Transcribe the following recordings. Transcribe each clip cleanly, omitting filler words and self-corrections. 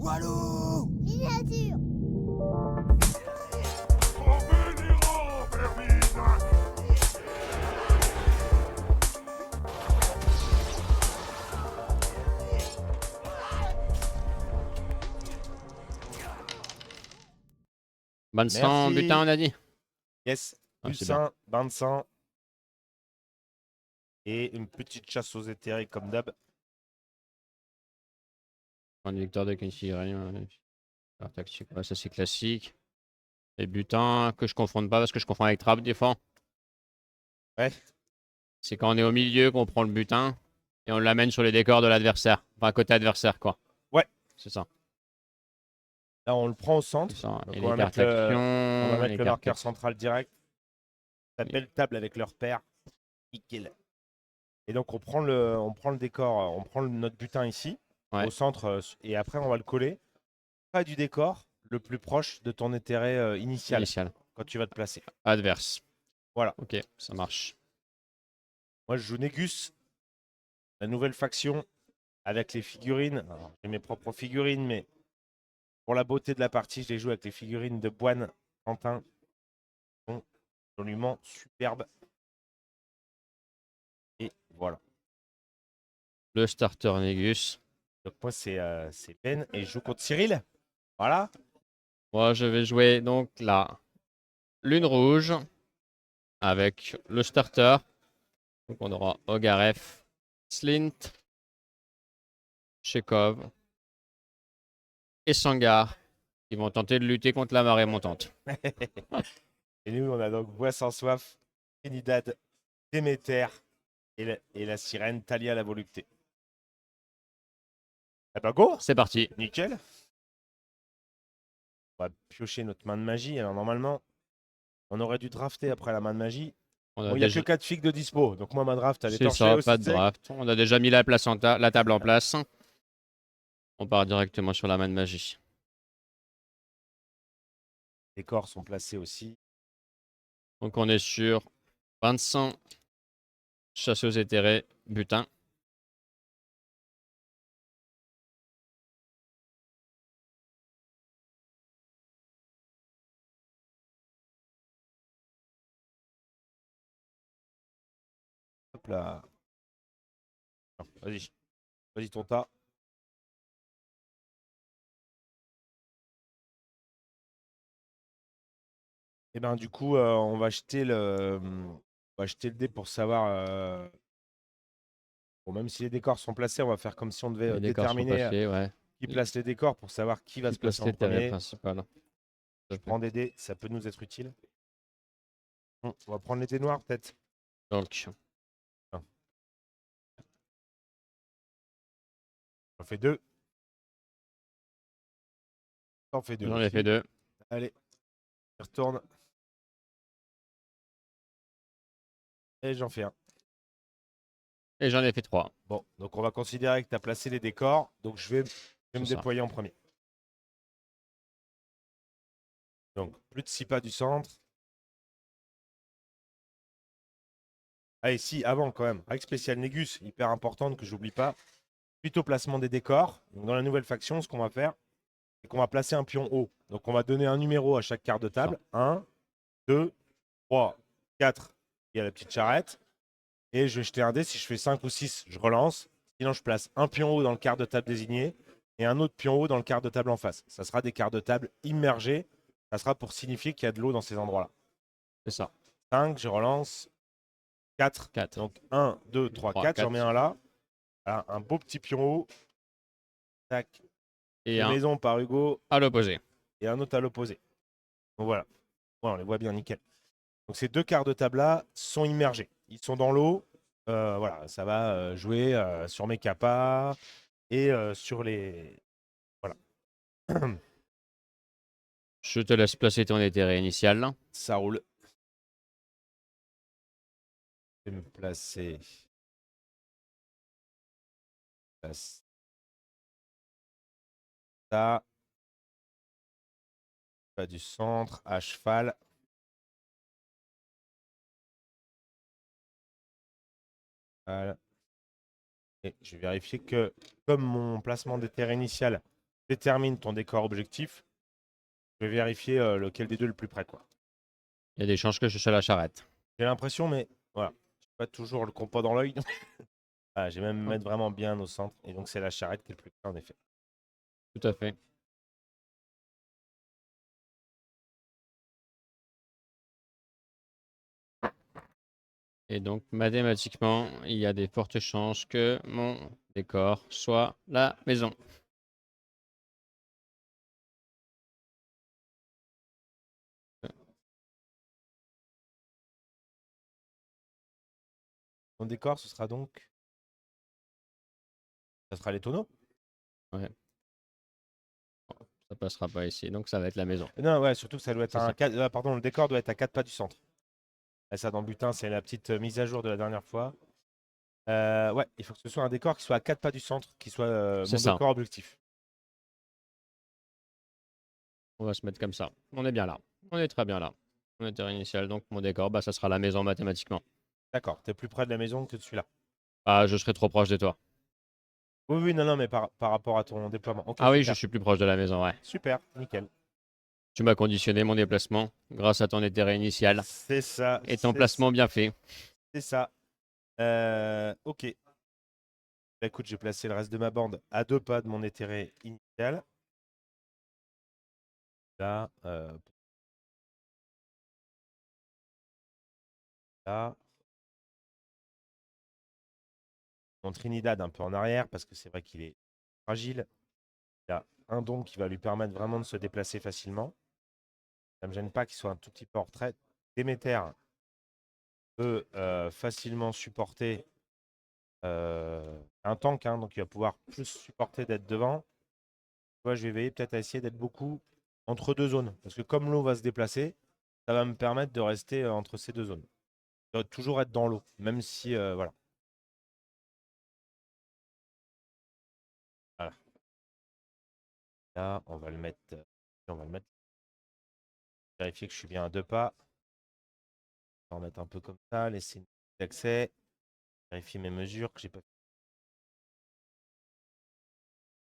Walou! Miniature. Provenirons, Vermine! Bain de sang, butin, Merci. on a dit. Yes. Ah, c'est bien. Pulsar, bain de sang. Et une petite chasse aux éthérés comme d'hab. Point de victoire de Kenshi, rien. Alors, tactique, ouais, ça c'est classique. Et butin, que je confonde pas parce que je confonds avec trap des fois. Ouais. C'est quand on est au milieu qu'on prend le butin et on l'amène sur les décors de l'adversaire. Enfin, côté adversaire, quoi. Ouais. C'est ça. Là, on le prend au centre. C'est ça. Donc, Et on les va cartes mettre actions. on va mettre les le cartes marqueur actions. central direct. La belle table avec leur père. Nickel. Et donc, on prend le décor, on prend notre butin ici, Ouais. au centre, et après, on va le coller près du décor, le plus proche de ton éthéré initial, Initial. quand tu vas te placer. Adverse. Voilà. Ok, ça marche. Moi, je joue Négus, la nouvelle faction, avec les figurines. Alors, j'ai mes propres figurines, mais pour la beauté de la partie, je les joue avec les figurines de Boine Quentin. Sont absolument superbes. Et voilà. Le starter Négus. Donc moi, c'est Ben et je joue contre Cyril. Voilà. Moi, je vais jouer donc la lune rouge avec le starter. Donc, on aura Ogaref, Slint, Chekhov et Sangar qui vont tenter de lutter contre la marée montante. Et nous, on a donc Voix sans soif, Trinidad, Déméter et la sirène Talia la volupté. Eh ben go. C'est parti. Nickel. On va piocher notre main de magie. Alors normalement, on aurait dû drafter après la main de magie. On Bon, a il n'y a déjà... que 4 figues de dispo. Donc moi, ma draft, elle est C'est torchée ça, aussi. pas de tu sais. draft. On a déjà mis la table en place. On part directement sur la main de magie. Les corps sont placés aussi. Donc on est sur 25 chasseuses éthérées, butin. Hop là. Vas-y. Vas-y, ton tas. Et ben du coup, on va acheter le dé pour savoir. Bon, même si les décors sont placés, on va faire comme si on devait Les décors sont déterminer passés, ouais. qui place les décors pour savoir qui va Qui se placer place en l'éthéré premier. principal. Je prends des dés, ça peut nous être utile. On va prendre les dés noirs peut-être. Donc, J'en fais deux. T'en fais deux j'en ai aussi. fait 2. Allez, je retourne. Et j'en fais un. Et j'en ai fait 3. Bon, donc on va considérer que tu as placé les décors. Donc je vais me C'est ça. déployer en premier. Donc plus de 6 pas du centre. Ah, et si, avant quand même, avec spécial Négus, hyper importante que j'oublie pas. Suite au placement des décors, donc dans la nouvelle faction, ce qu'on va faire, c'est qu'on va placer un pion haut. Donc on va donner un numéro à chaque carte de table. 1, 2, 3, 4. Il y a la petite charrette. Et je vais jeter un dé. Si je fais 5 ou 6, je relance. Sinon, je place un pion haut dans le quart de table désigné et un autre pion haut dans le quart de table en face. Ça sera des quarts de table immergés. Ça sera pour signifier qu'il y a de l'eau dans ces endroits-là. C'est ça. 5, je relance. 4. 4. Donc 1, 2, 3, 4. J'en mets un là. Voilà, un beau petit pion haut. Tac. Et Une un maison par Hugo à l'opposé. et un autre à l'opposé. Donc voilà. Voilà, on les voit bien nickel. Donc ces deux quarts de table-là sont immergés. Ils sont dans l'eau. Voilà, ça va jouer sur mes capas et sur les. Voilà. Je te laisse placer ton éthéré initial. Ça roule. Je vais me placer. Place ça. Pas du centre, à cheval. Voilà. Et je vais vérifier que, comme mon placement d'éthéré initial détermine ton décor objectif, je vais vérifier lequel des deux est le plus près, quoi. Il y a des chances que je sois la charrette. J'ai l'impression, mais voilà, j'ai pas toujours le compas dans l'œil. Ah, je vais même me mettre vraiment bien au centre. Et donc, c'est la charrette qui est le plus près, en effet. Tout à fait. Et donc, mathématiquement, il y a des fortes chances que mon décor soit la maison. Mon décor, ce sera donc. Ça sera les tonneaux? Ouais. Ça passera pas ici, donc ça va être la maison. Non, ouais, surtout que ça doit être C'est ça. pardon, le décor doit être à 4 pas du centre. Et ça, dans le butin, c'est la petite mise à jour de la dernière fois. Ouais, il faut que ce soit un décor qui soit à 4 pas du centre, qui soit C'est mon ça. décor objectif. On va se mettre comme ça. On est bien là. On est très bien là. On est terrain initial, donc mon décor, bah, ça sera la maison mathématiquement. D'accord, t'es plus près de la maison que de celui-là. Ah, je serai trop proche de toi. Oui, oui, non, non, mais par rapport à ton déploiement. Ok, Ah oui, je super. suis plus proche de la maison, ouais. Super, nickel. Tu m'as conditionné mon déplacement grâce à ton intérêt initial C'est ça. et ton placement bien fait. C'est ça. Ok. Bah, écoute, j'ai placé le reste de ma bande à 2 pas de mon éthéré initial. Là, là. Mon Trinidad un peu en arrière parce que c'est vrai qu'il est fragile. Il a un don qui va lui permettre vraiment de se déplacer facilement. Ça ne me gêne pas qu'il soit un tout petit peu en retrait. Déméter peut facilement supporter un tank, hein, donc il va pouvoir plus supporter d'être devant. Moi, je vais veiller peut-être à essayer d'être beaucoup entre deux zones. Parce que comme l'eau va se déplacer, ça va me permettre de rester entre ces deux zones. Je dois toujours être dans l'eau, même si voilà. Voilà. Là, on va le mettre. On va le mettre. Vérifier que je suis bien à 2 pas. On va remettre un peu comme ça, laisser une petite accès. Vérifier mes mesures que j'ai pas.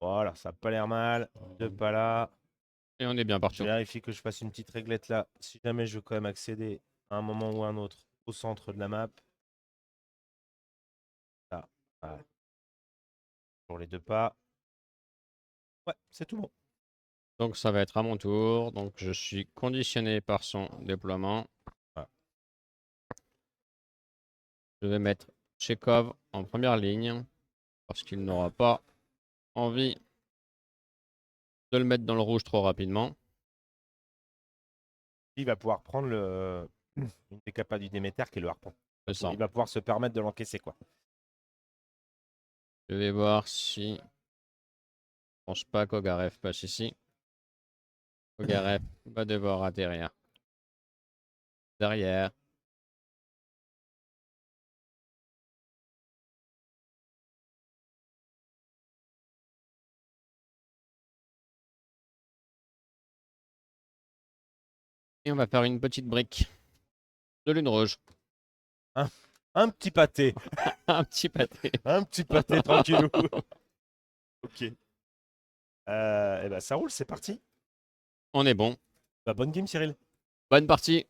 Voilà, ça n'a pas l'air mal. 2 pas là. Et on est bien Je partout. vérifie que je fasse une petite réglette là. Si jamais je veux quand même accéder à un moment ou à un autre au centre de la map. Là, voilà. Pour les 2 pas. Ouais, c'est tout bon. Donc ça va être à mon tour. Donc je suis conditionné par son déploiement. Voilà. Je vais mettre Chekhov en première ligne parce qu'il n'aura pas envie de le mettre dans le rouge trop rapidement. Il va pouvoir prendre une des capas du Déméter qui est le harpon. C'est ça. Il va pouvoir se permettre de l'encaisser, quoi. Je vais voir si... Je pense pas qu'Ogarev passe ici. Ogarev va devoir atterrir derrière. Et on va faire une petite brique de lune rouge. Un petit pâté. Un petit pâté. Un petit pâté tranquillou. Ok. Et ben ça roule, c'est parti. On est bon. Bah, bonne game, Cyril. Bonne partie.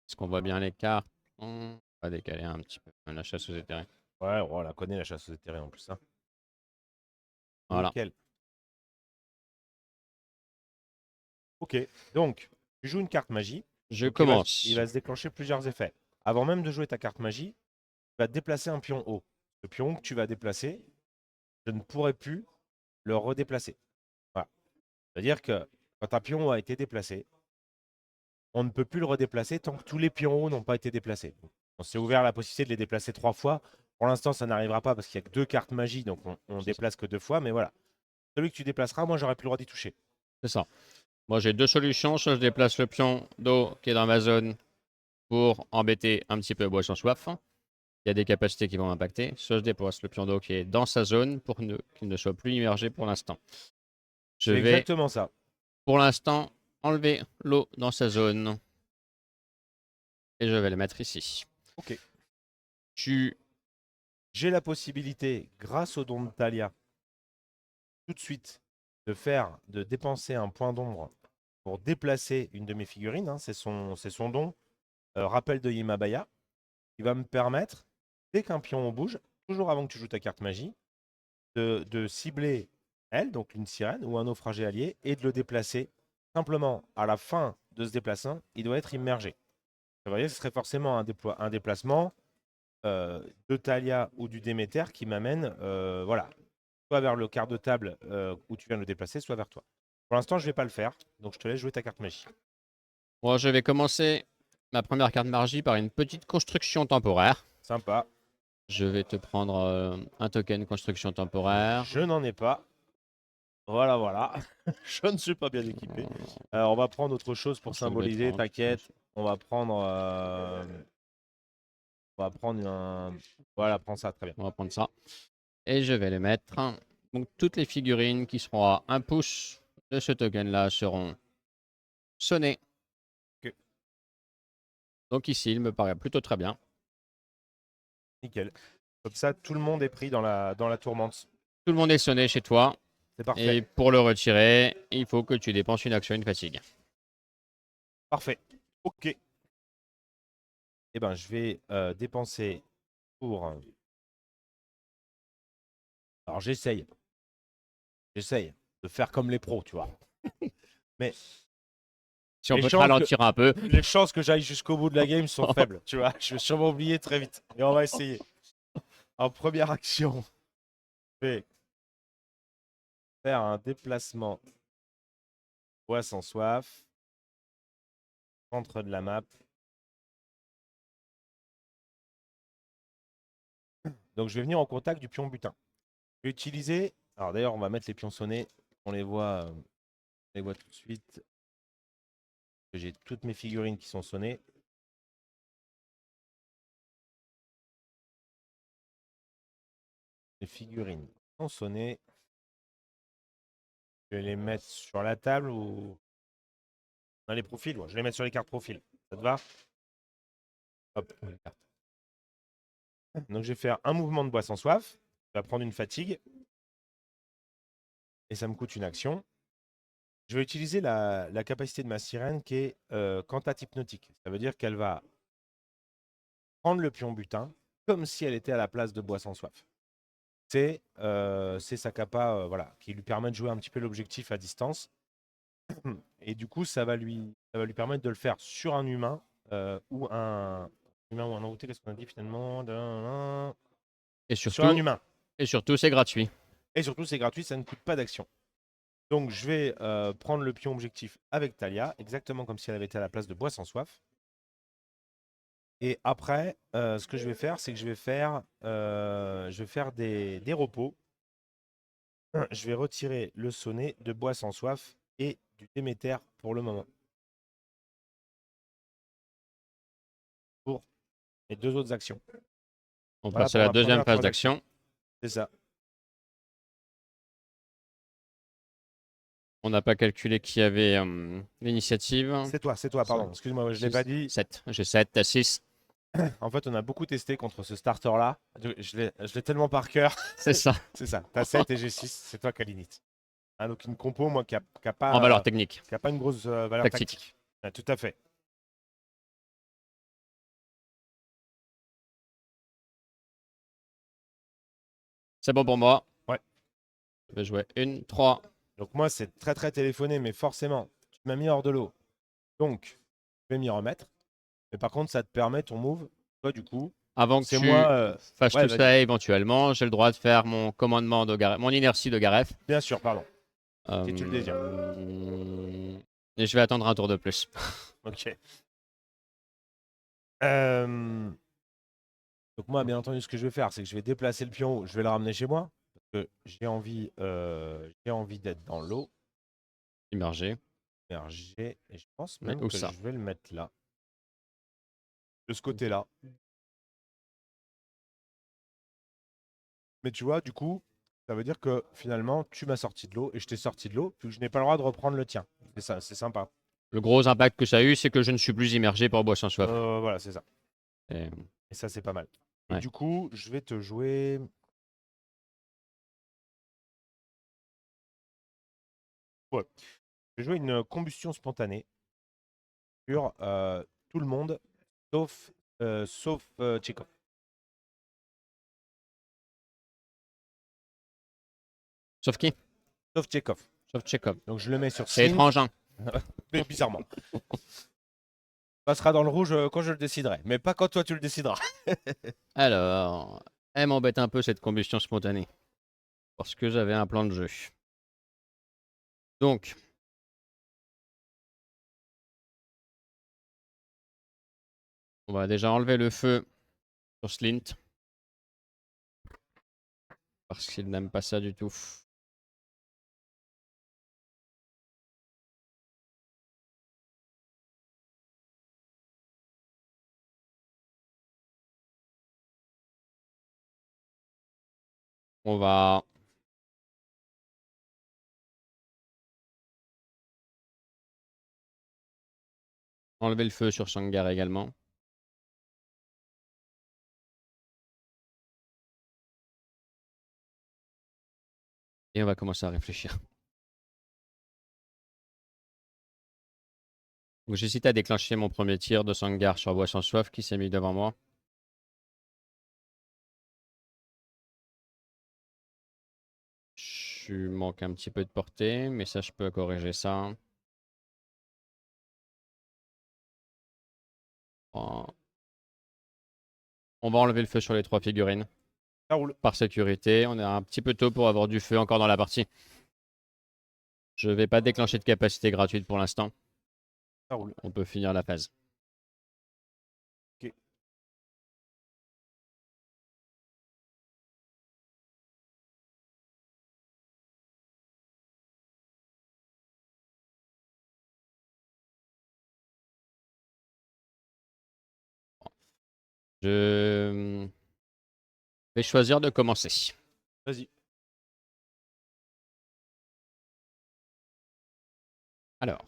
Est-ce qu'on voit bien les cartes? On va décaler un petit peu la chasse aux éthérés. Ouais, on la connaît la chasse aux éthérés en plus. Hein. Voilà. Nickel. Ok, donc tu joues une carte magie. Je Donc, commence. il va se déclencher plusieurs effets. Avant même de jouer ta carte magie, tu vas déplacer un pion haut. Le pion que tu vas déplacer, je ne pourrai plus le redéplacer. Voilà. C'est-à-dire que quand un pion haut a été déplacé, on ne peut plus le redéplacer tant que tous les pions hauts n'ont pas été déplacés. On s'est ouvert la possibilité de les déplacer 3 fois. Pour l'instant, ça n'arrivera pas parce qu'il n'y a que 2 cartes magie, donc on déplace que 2 fois. Mais voilà. Celui que tu déplaceras, moi, j'aurai plus le droit d'y toucher. C'est ça. Moi, j'ai deux solutions. Soit je déplace le pion d'eau qui est dans ma zone pour embêter un petit peu Boisson Soif. il y a des capacités qui vont impacter. Soit je déplace le pion d'eau qui est dans sa zone pour qu'il ne soit plus immergé pour l'instant. Je C'est vais exactement ça. pour l'instant enlever l'eau dans sa zone. Et je vais le mettre ici. Ok. Tu... J'ai la possibilité, grâce au don de Talia, tout de suite, de dépenser un point d'ombre pour déplacer une de mes figurines. Hein, c'est son don. Rappel de Yimabaya. Qui va me permettre, dès qu'un pion bouge, toujours avant que tu joues ta carte magie, de cibler elle, donc une sirène ou un naufragé allié, et de le déplacer. Simplement, à la fin de ce déplacement, il doit être immergé. Vous voyez, ce serait forcément un déplacement de Talia ou du Déméter qui m'amène voilà, soit vers le quart de table où tu viens de le déplacer, soit vers toi. Pour l'instant, je ne vais pas le faire, donc je te laisse jouer ta carte magie. Bon, je vais commencer ma première carte magie par une petite construction temporaire. Sympa. Je vais te prendre un token construction temporaire. Je n'en ai pas. Voilà, voilà. Je ne suis pas bien équipé. On va prendre autre chose pour Je vais le symboliser, prendre. t'inquiète. On va prendre un. Voilà, prends ça, très bien. On va prendre ça. Et je vais les mettre. Donc toutes les figurines qui seront à 1 pouce de ce token-là seront sonnées. Ok. Donc ici, il me paraît plutôt très bien. Nickel. Comme ça, tout le monde est pris dans la tourmente. Tout le monde est sonné chez toi. C'est parfait. Et pour le retirer, il faut que tu dépenses une action, une fatigue. Parfait. Ok. Eh ben, je vais dépenser pour. Alors, j'essaye. J'essaye de faire comme les pros, tu vois. Mais Si on les peut te chances que, ralentir un peu. les chances que j'aille jusqu'au bout de la game sont faibles, tu vois. Je vais sûrement oublier très vite. Mais on va essayer. En première action, je vais faire un déplacement bois sans soif, centre de la map. Donc je vais venir en contact du pion butin. Je vais utiliser. Alors d'ailleurs, on va mettre les pions sonnés. On les voit tout de suite. J'ai toutes mes figurines qui sont sonnées. Les figurines sont sonnées. Je vais les mettre sur la table ou dans les profils. Ouais, je vais les mettre sur les cartes profils. Ça te va? Hop, les cartes. Donc je vais faire un mouvement de bois sans soif. Je vais prendre une fatigue. Et ça me coûte une action. Je vais utiliser la capacité de ma sirène qui est cantate hypnotique. Ça veut dire qu'elle va prendre le pion butin comme si elle était à la place de bois sans soif. C'est sa capa voilà, qui lui permet de jouer un petit peu l'objectif à distance. Et du coup, ça va lui permettre de le faire sur un humain ou un humain ou un envoûté. Qu'est-ce qu'on a dit finalement? Et Sur un surtout, humain. c'est gratuit. Et surtout, c'est gratuit, ça ne coûte pas d'action. Donc, je vais prendre le pion objectif avec Talia, exactement comme si elle avait été à la place de bois sans soif. Et après, ce que je vais faire, c'est que je vais faire des repos. Je vais retirer le sonnet de bois sans soif et du Déméter pour le moment. Pour les deux autres actions. On Voilà passe à pour la ma deuxième première phase transaction. d'action. C'est ça. On n'a pas calculé qui avait l'initiative. C'est toi, pardon. Excuse-moi, je ne l'ai pas dit. 7. J'ai 7, t'as 6. En fait, on a beaucoup testé contre ce starter-là. Je l'ai tellement par cœur. C'est ça. C'est ça. T'as 7 et j'ai 6. C'est toi qui as l'init. Hein, donc une compo, moi, qui n'a En valeur technique. pas une grosse valeur Tactique. tactique. Ah, tout à fait. C'est bon pour moi. Ouais. Je vais jouer une, 3. Donc moi, c'est très très téléphoné, mais forcément, tu m'as mis hors de l'eau. Donc, je vais m'y remettre. Mais par contre, ça te permet ton move. Toi, du coup, Avant que c'est tu moi. fasses Ouais, tout vas-y. ça, éventuellement, j'ai le droit de faire mon commandement de Garef, mon inertie de Garef. Bien sûr, pardon. Si tu le désires. Et je vais attendre un tour de plus. Ok. Donc moi, bien entendu, ce que je vais faire, c'est que je vais déplacer le pion, je vais le ramener chez moi. Parce que j'ai envie d'être dans l'eau. Immergé. Immergé. Et je pense Mais même où que ça? je vais le mettre là. De ce côté-là. Mais tu vois, du coup, ça veut dire que finalement, tu m'as sorti de l'eau et je t'ai sorti de l'eau, puis je n'ai pas le droit de reprendre le tien. C'est ça, c'est sympa. Le gros impact que ça a eu, c'est que je ne suis plus immergé pour boire sans soif. Voilà, c'est ça. Et- Et ça, c'est pas mal. Et Ouais. du coup, je vais te jouer. Ouais. Je vais jouer une combustion spontanée sur tout le monde, sauf Chekhov. Sauf qui? Sauf Chekhov. Sauf Chekhov. Donc je le mets sur C'est Slint, étrange, hein? mais bizarrement. Passera dans le rouge quand je le déciderai, mais pas quand toi tu le décideras. Alors, elle m'embête un peu cette combustion spontanée. Parce que j'avais un plan de jeu. Donc, on va déjà enlever le feu sur Slint. Parce qu'il n'aime pas ça du tout. On va enlever le feu sur Sangar également. Et on va commencer à réfléchir. Donc j'hésite à déclencher mon premier tir de Sangar sur Bois sans soif qui s'est mis devant moi. Je manque un petit peu de portée, mais ça je peux corriger ça. On va enlever le feu sur les 3 figurines. Ça roule. Par sécurité, on est un petit peu tôt pour avoir du feu encore dans la partie. Je vais pas déclencher de capacité gratuite pour l'instant. Ça roule. On peut finir la phase. Ok. Je vais choisir de commencer. Vas-y. Alors,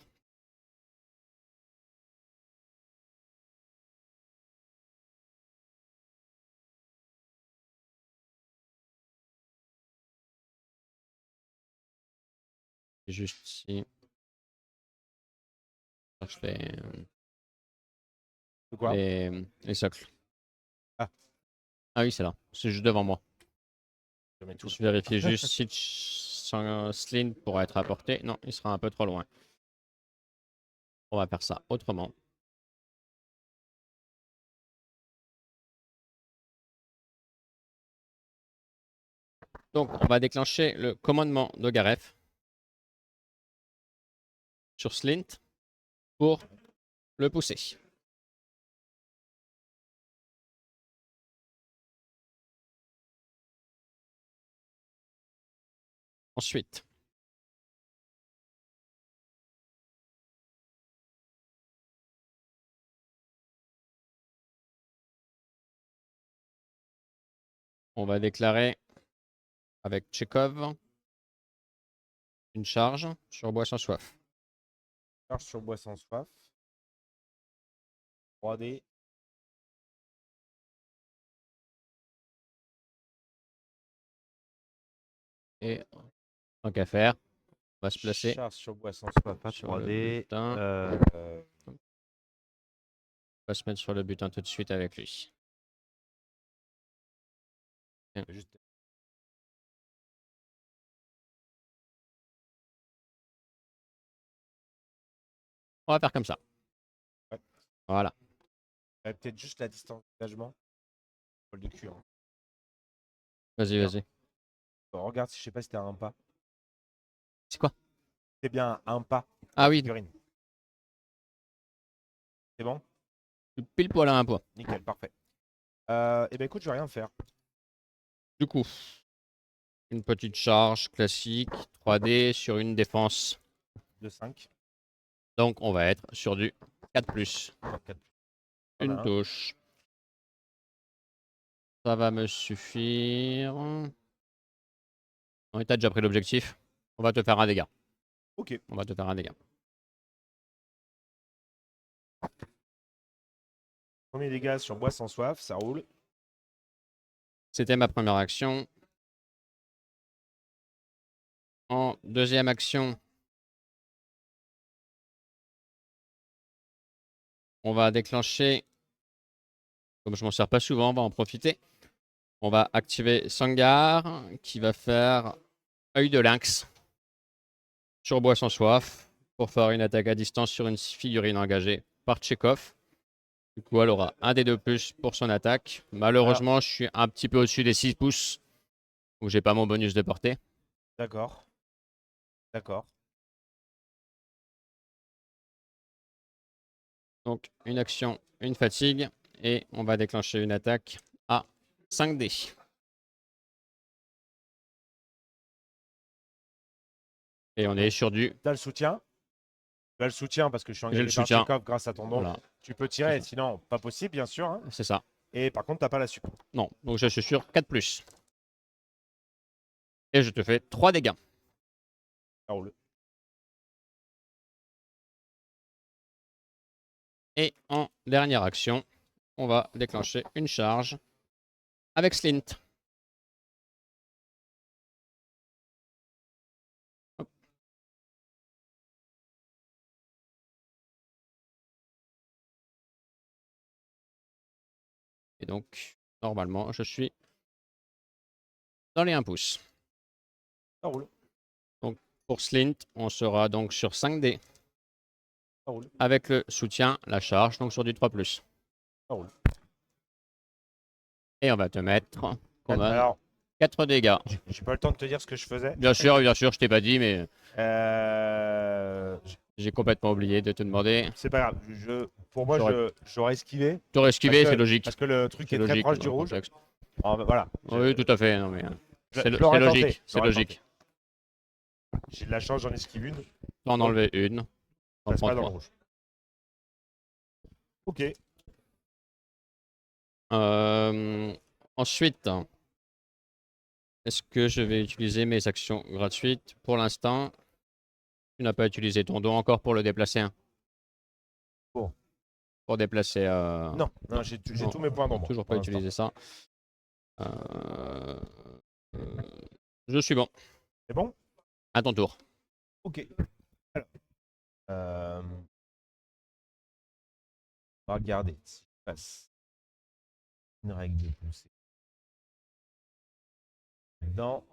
juste ici. Je cherche De quoi? les socles. Ah, Ah oui, c'est là. C'est juste devant moi. je mets tout là. Je vérifie juste si sans Slint pourra être apporté. Non, il sera un peu trop loin. On va faire ça autrement. Donc, on va déclencher le commandement de Gareth sur Slint pour le pousser. Ensuite, on va déclarer avec Chekhov une charge sur Bois sans soif. Charge sur bois sans soif. 3D. Et tant qu'à faire, on va se placer Charge sur bois sans soif à sur le 3D. butin. On va se mettre sur le butin tout de suite avec lui. Juste... On va faire comme ça. Ouais. Voilà. Peut-être juste la distance d'engagement. Bol de cul. Hein. Vas-y, Bien. vas-y. Bon, regarde, si je sais pas si t'as un pas. C'est quoi? C'est bien un pas. Ah oui, Figurine. C'est bon? pile poil à un point. Nickel, parfait. Eh ben écoute, je vais rien faire. Du coup, une petite charge classique 3D sur une défense. De 5. Donc, on va être sur du 4+. T'en as Une un. touche. Ça va me suffire. Oui, t'as déjà pris l'objectif. On va te faire un dégât. Ok. On va te faire un dégât. Premier dégât sur Bois sans soif, ça roule. C'était ma première action. En deuxième action, on va déclencher, comme je m'en sers pas souvent, on va en profiter. On va activer Sangar qui va faire œil de lynx sur Bois sans soif pour faire une attaque à distance sur une figurine engagée par Tchekhov. Du coup, elle aura un des 2 plus pour son attaque. Malheureusement, je suis un petit peu au-dessus des 6 pouces où j'ai pas mon bonus de portée. D'accord. D'accord. Donc, une action, une fatigue et on va déclencher une attaque à 5 dés. Et on est sur du. T'as le soutien. Tu as le soutien parce que je suis J'ai le engagé par soutien. Tchekhov grâce à ton don. Voilà, Tu peux tirer, sinon pas possible, bien sûr. Hein. c'est ça. Et par contre, t'as pas la sup. Non, donc je suis sur 4 plus. Et je te fais 3 dégâts. Ça roule. Et en dernière action, on va déclencher une charge avec Slint. Hop. Et donc, normalement, je suis dans les 1 pouce. Ça roule. Pour Slint, on sera donc sur 5 dés. Ça roule. Avec le soutien, la charge, donc sur du 3 plus. Ça roule. Et on va te mettre quand même Alors, 4 dégâts. j'ai pas le temps de te dire ce que je faisais. Bien sûr, je t'ai pas dit, mais Euh, j'ai complètement oublié de te demander. C'est pas grave. Pour moi, j'aurais esquivé. T'aurais esquivé, Parce que- c'est logique. Parce que le truc C'est est très logique proche dans du le rouge. contexte. Voilà. Oui, tout à fait. Non, mais c'est l'aurais tenté. logique. C'est J'aurais logique. J'ai de la chance, j'en esquive une. T'en enlever une. T'en Passe prends pas dans le 3. rouge. Ok. Ensuite, est-ce que je vais utiliser mes actions gratuites? Pour l'instant, tu n'as pas utilisé ton don encore pour le déplacer. Hein. Bon. Pour déplacer. Non, j'ai non, tous mes points d'ombre. Toujours pour pas l'instant. utilisé ça. Euh, Je suis bon. C'est bon? À ton tour. Ok. Alors, on va regarder s'il passe une règle de poussée. Dans.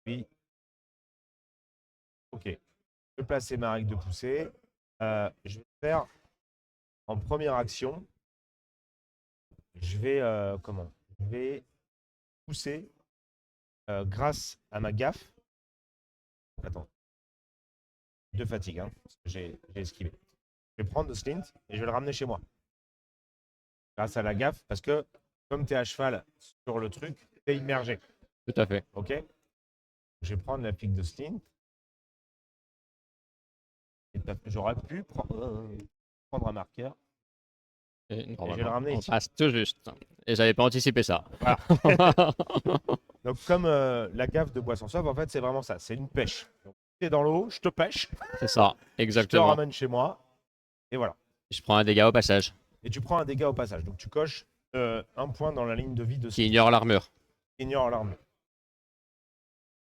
Oui. Ok. Je vais placer ma règle de poussée. Je vais faire en première action. Je vais Je vais pousser grâce à ma gaffe. Attends. De fatigue, hein, parce que j'ai esquivé. Je vais prendre le Slint et je vais le ramener chez moi. Grâce à la gaffe, parce que comme tu es à cheval sur le truc, tu es immergé. Tout à fait. Ok. Je vais prendre la pique de Slint. J'aurais pu prendre un marqueur. Et je vais le ramener on ici. passe tout juste. Et j'avais pas anticipé ça. Voilà. Donc, comme la gaffe de Boisson Sauve, en fait, c'est vraiment ça. C'est une pêche. Tu es dans l'eau, je te pêche, C'est ça, je te exactement. ramène chez moi, et voilà. Je prends un dégât au passage. Et tu prends un dégât au passage. Donc, tu coches un point dans la ligne de vie de Qui ignore l'armure. ignore l'armure.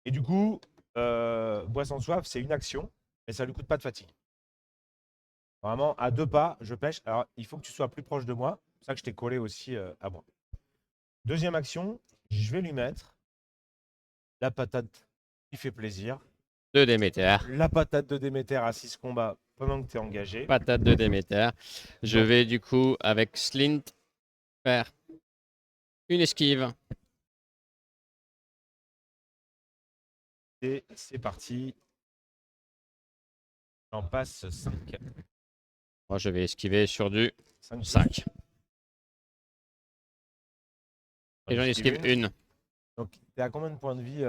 Et du coup, Boisson Soif, c'est une action, mais ça lui coûte pas de fatigue. Vraiment, à 2 pas, je pêche. Alors, il faut que tu sois plus proche de moi. C'est pour ça que je t'ai collé aussi à moi. Deuxième action, je vais lui mettre la patate qui fait plaisir. De Déméter. La patate de Déméter à 6 combats pendant que tu es engagé. Patate de Déméter. Je vais du coup, avec Slint, faire une esquive. Et c'est parti. J'en passe 5. Moi, je vais esquiver sur du 5. 5. Et j'en esquive une. Donc, tu es à combien de points de vie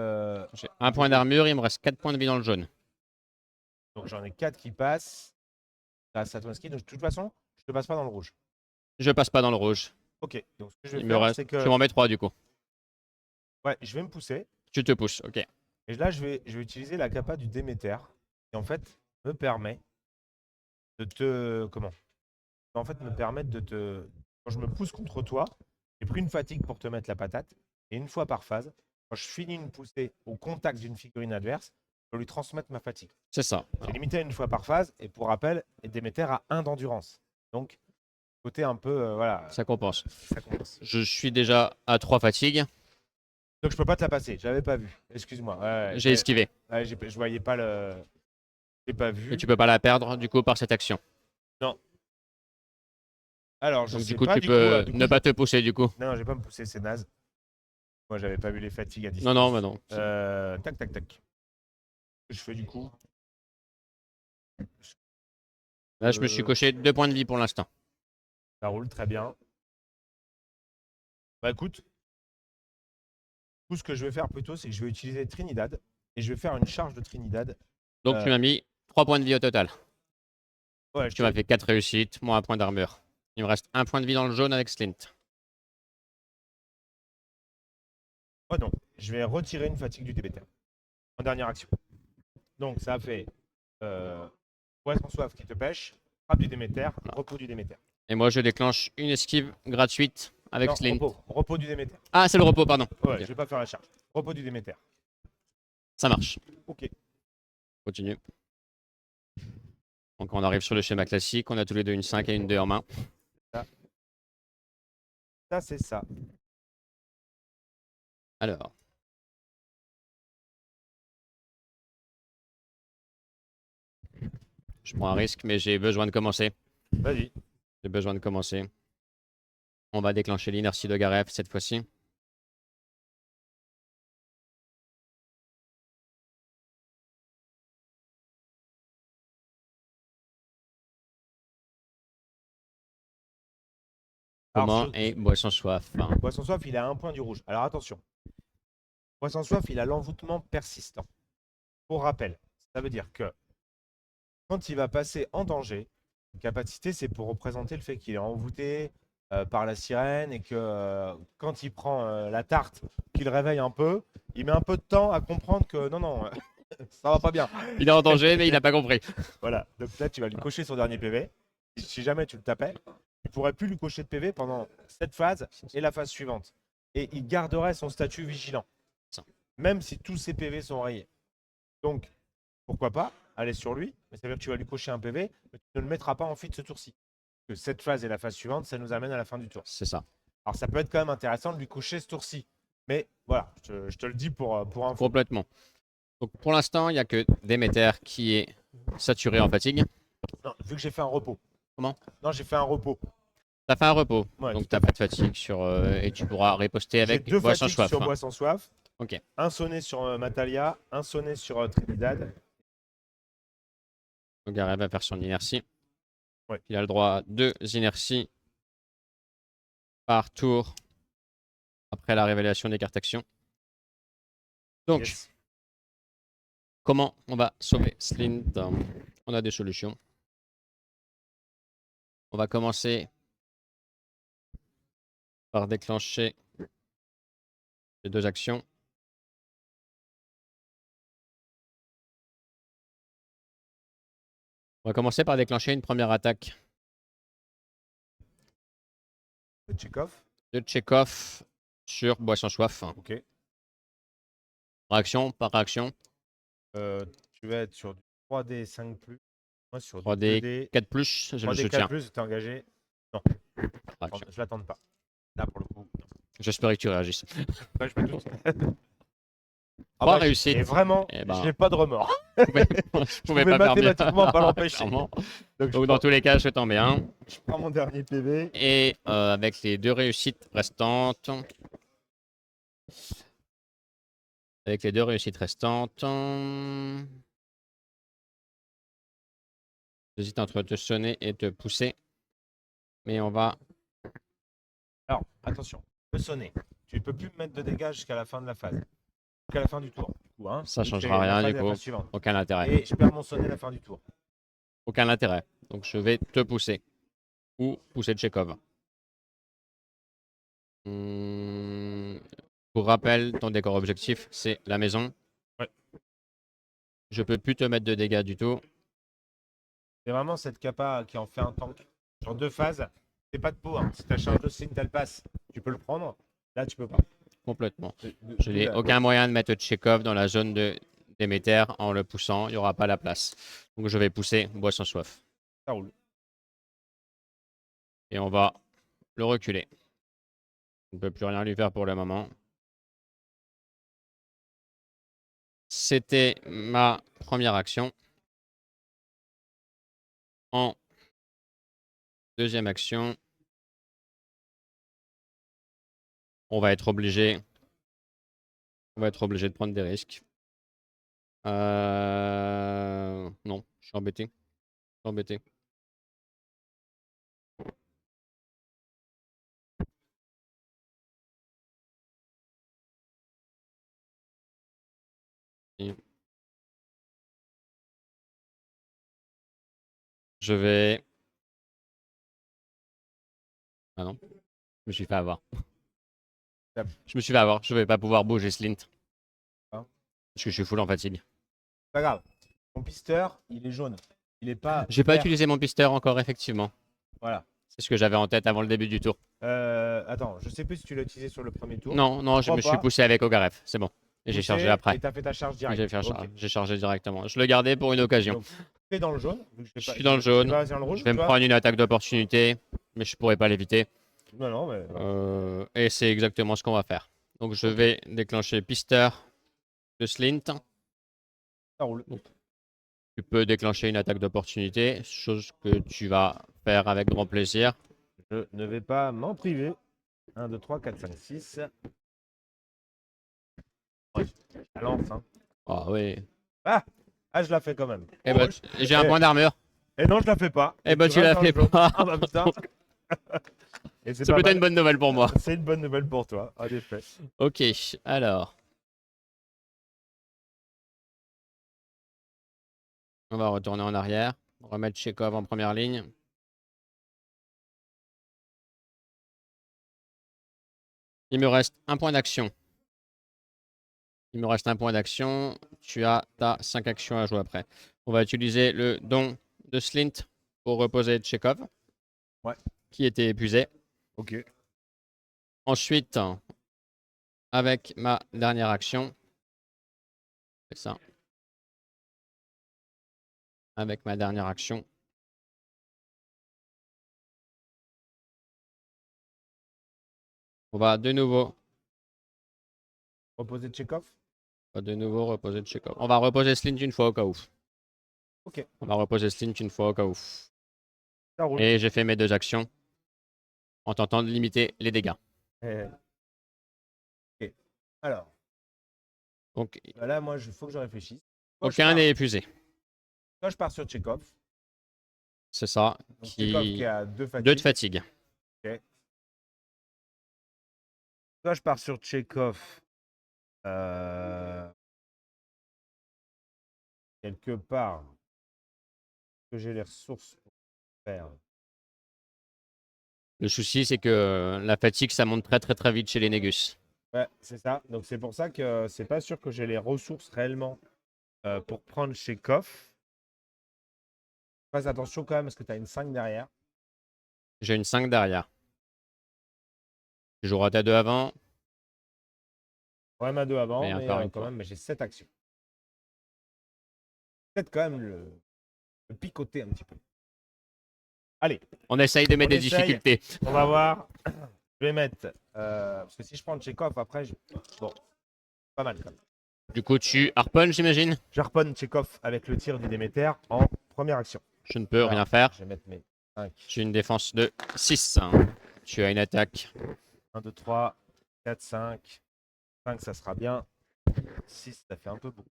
J'ai un point d'armure, il me reste 4 points de vie dans le jaune. Donc, j'en ai 4 qui passent. Grâce à ton ski. Donc, de toute façon, je te passe pas dans le rouge. Je passe pas dans le rouge. Ok. Donc, ce que je vais Il me faire, reste. c'est que. Tu m'en mets 3 du coup. Ouais, je vais me pousser. Tu te pousses, ok. Et là, je vais utiliser la capa du Déméter, qui en fait me permet de te. Comment? En fait, me permettre de te. Quand je me pousse contre toi, j'ai pris une fatigue pour te mettre la patate. Et une fois par phase, quand je finis une poussée au contact d'une figurine adverse, je peux lui transmettre ma fatigue. C'est ça. C'est limité à une fois par phase. Et pour rappel, Déméter a 1 d'endurance. Donc, côté un peu. Voilà, Ça compense. ça compense. Je suis déjà à 3 fatigues. Donc, je peux pas te la passer. J'avais pas vu. Excuse-moi. Ouais, J'ai esquivé. ouais, je voyais pas le. J'ai pas vu. Et tu peux pas la perdre du coup par cette action. Non. Alors, je Donc sais du coup, pas, tu du peux coup, ne pas te pousser du coup. Non, je vais pas me pousser, c'est naze. Moi, j'avais pas vu les fatigues à distance. Non, non, mais non. Tac, tac, tac. Je fais du coup. Là, je me suis coché 2 points de vie pour l'instant. Ça roule très bien. Bah écoute, tout ce que je vais faire plutôt, c'est que je vais utiliser Trinidad et je vais faire une charge de Trinidad. Donc tu m'as mis 3 points de vie au total. Ouais, Tu m'as fait 4 réussites, moi 1 point d'armure. Il me reste 1 point de vie dans le jaune avec Slint. Oh non, je vais retirer une fatigue du Déméter en dernière action. Donc ça a fait poisson soif qui te pêche, frappe du Déméter, repos du Déméter. Et moi, je déclenche une esquive gratuite avec Non, Slint. repos du Déméter. Ah, c'est le repos, pardon. Ouais, Ok. je vais pas faire la charge. Repos du Déméter. Ça marche. Ok. Continue. Donc on arrive sur le schéma classique. On a tous les deux une 5 et une 2 en main. Ça, c'est ça. Alors. Je prends un risque, mais j'ai besoin de commencer. Vas-y. J'ai besoin de commencer. On va déclencher l'inertie de Garef cette fois-ci. Comment Alors, est Boisson Soif? Poisson soif, il a 1 point du rouge. Alors attention. Poisson soif, il a l'envoûtement persistant. Pour rappel, ça veut dire que quand il va passer en danger, capacité, c'est pour représenter le fait qu'il est envoûté par la sirène et que quand il prend la tarte, qu'il réveille un peu, il met un peu de temps à comprendre que non, non, ça va pas bien. Il est en danger, mais il n'a pas compris. Voilà. Donc là, tu vas lui cocher son dernier PV. Si jamais tu le tapais, tu pourrais plus lui cocher de PV pendant cette phase et la phase suivante. Et il garderait son statut vigilant. Même si tous ses PV sont rayés. Donc, pourquoi pas aller sur lui, mais ça veut dire que tu vas lui cocher un PV, mais tu ne le mettras pas en feed ce tour-ci. Que cette phase et la phase suivante, ça nous amène à la fin du tour. C'est ça. Alors, ça peut être quand même intéressant de lui cocher ce tour-ci. Mais voilà, je te le dis pour info. Complètement. Donc pour l'instant, il n'y a que Déméter qui est saturé en fatigue. Non, vu que j'ai fait un repos. Comment? Non, j'ai fait un repos. T'as fait un repos, Ouais, donc tout à t'as pas de fatigue sur et tu pourras riposter J'ai avec 2 Boisson fatigues Soif. sur Boisson Soif. Ok. Un sonné sur Matalia, un sonné sur Trinidad. Donc Gareth va faire son inertie. Ouais. Il a le droit à 2 inerties par tour après la révélation des cartes actions. Donc, Yes. comment on va sauver Slint? On a des solutions. On va commencer par déclencher les 2 actions. On va commencer par déclencher une première attaque Le Tchekhov. de Tchekhov sur Boisson Soif. Ok. Réaction par réaction. Tu vas être sur du 3D 5+. Moi, sur du 3D 2D. 4+, je le 3D soutiens. 4+, t'es engagé. Non, Réaction. je l'attends pas. Là, pour le coup. non. J'espérais que tu réagisses. Ouais, je peux tout. Trois bah, réussites. Et vraiment, Eh ben. j'ai pas de remords. Je pouvais pouvais pas faire mieux. mathématiquement pas l'empêcher. Clairement. Donc, Donc dans tous les cas, je t'en mets un. je prends mon dernier PV. Et avec les 2 réussites restantes. Avec les 2 réussites restantes. J'hésite entre te sonner et te pousser. Mais on va. Alors, attention, je peux sonner. Tu ne peux plus me mettre de dégâts jusqu'à la fin de la phase. Jusqu'à la fin du tour. Du coup, hein. Ça Donc, changera c'est la rien, phase du et la coup. phase suivante. Aucun intérêt. Et je perds mon sonnet à la fin du tour. Aucun intérêt. Donc je vais te pousser. Ou pousser Tchekhov. Pour rappel, ton décor objectif, c'est la maison. Ouais. Je peux plus te mettre de dégâts du tout. C'est vraiment cette capa qui en fait un tank. Sur 2 phases, c'est pas de peau. Hein. Si ta charge de signe, elle passe, tu peux le prendre. Là, tu peux pas. Complètement. De- de- Je n'ai de- aucun moyen de mettre Tchekhov dans la zone de Déméter en le poussant. Il n'y aura pas la place. Donc je vais pousser Bois sans soif. Ça roule. Et on va le reculer. On ne peut plus rien lui faire pour le moment. C'était ma première action. En deuxième action, on va être obligé de prendre des risques. Non, je suis embêté. Je suis embêté. Je vais... Ah non, je me suis fait avoir. Je me suis fait avoir. Je vais pas pouvoir bouger Slint. Hein? Parce que je suis full en fatigue. Pas grave. Mon pisteur, il est jaune. Il est pas. J'ai pas vert. utilisé mon pisteur encore, effectivement. Voilà. C'est ce que j'avais en tête avant le début du tour. Attends, je sais plus si tu l'as utilisé sur le premier tour. Non, non, je crois me suis pas. poussé avec Ogaref. C'est bon. Et j'ai Poussé, chargé après. Et t'as fait ta charge Et directe. J'ai chargé directement. Je le gardais pour une occasion. Donc, t'es dans le jaune. Je suis dans le jaune. Rouge, Je vais tu me vois. prendre une attaque d'opportunité, mais je pourrais pas l'éviter. Non, non, mais. Et c'est exactement ce qu'on va faire. Donc je vais déclencher pisteur de Slint. Ça roule. Tu peux déclencher une attaque d'opportunité, chose que tu vas faire avec grand plaisir. Je ne vais pas m'en priver. 1, 2, 3, 4, 5, 6. Ouais, je lance. Hein. Ah oui. Ah, je la fais quand même. Eh ben, j'ai un Eh. point d'armure. Et non, je la fais pas. Eh ben, tu la restes dans fais le jaune. pas. Ah bah putain. Et C'est pas plutôt mal. une bonne nouvelle pour moi. C'est une bonne nouvelle pour toi, en effet. Ok, alors. On va retourner en arrière. Remettre Chekhov en première ligne. Il me reste un point d'action. Il me reste un point d'action. Tu as ta 5 actions à jouer après. On va utiliser le don de Slint pour reposer Chekhov. Ouais. Qui était épuisé. Ok. Ensuite, avec ma dernière action. C'est ça. Avec ma dernière action. On va de nouveau Reposer Tchekhov. reposer Chekhov. On va reposer Slint une fois au cas où. Ok. On va reposer Slint une fois au cas où. Ça roule. Et j'ai fait mes 2 actions en tentant de limiter les dégâts. Ok. Alors, Donc, là, moi, il faut que je réfléchisse. aucun n'est épuisé. Soit je pars sur Tchekhov. C'est ça. Donc Tchekhov qui a 2 fatigues. 2 de fatigue. Soit je pars sur Tchekhov. Quelque part. Que j'ai les ressources pour faire. Le souci, c'est que la fatigue, ça monte très très très vite chez les Négus. Ouais, c'est ça. Donc c'est pour ça que c'est pas sûr que j'ai les ressources réellement pour prendre Tchekhov. Fais attention quand même parce que tu as une 5 derrière. J'ai une 5 derrière. Tu joueras ta 2 avant. Ouais, ma 2 avant, Mais mais encore une quand fois. même, j'ai 7 actions. Peut-être quand même le picoter un petit peu. Allez, On essaye de mettre On des essaye. difficultés. on va voir. Je vais mettre. Parce que si je prends Tchekhov, après, bon, pas mal quand même. Du coup, tu harponnes, j'imagine. Je harponne Tchekhov avec le tir du Déméter en première action. Je ne peux Alors, rien faire. Je vais mettre mes 5. J'ai une défense de 6. Tu as une attaque. 1, 2, 3, 4, 5. 5, ça sera bien. 6, ça fait un peu beaucoup.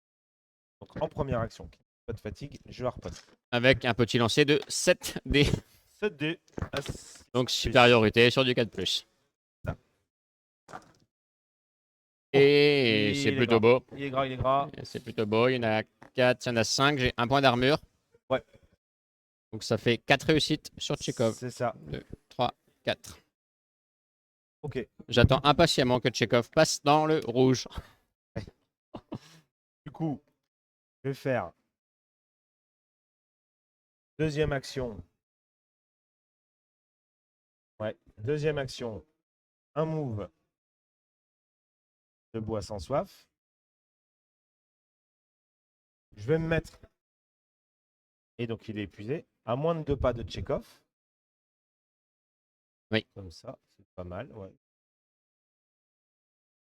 Donc en première action, pas de fatigue, je harponne. Avec un petit lancer de 7 dés. 7 dés. Donc supériorité sur du 4+. Et il c'est est plutôt gras. beau. Il est gras, il est gras. C'est plutôt beau. Il y en a 4, il y en a 5. J'ai un point d'armure. Ouais. Donc ça fait 4 réussites sur Tchekhov. C'est ça. 2, 3, 4. Ok. J'attends impatiemment que Tchekhov passe dans le rouge. Du coup, je vais faire deuxième action. Ouais, deuxième action. Un move de bois sans soif. Je vais me mettre. Et donc, il est épuisé. À moins de 2 pas de Tchekhov. Oui. Comme ça, c'est pas mal. Ouais.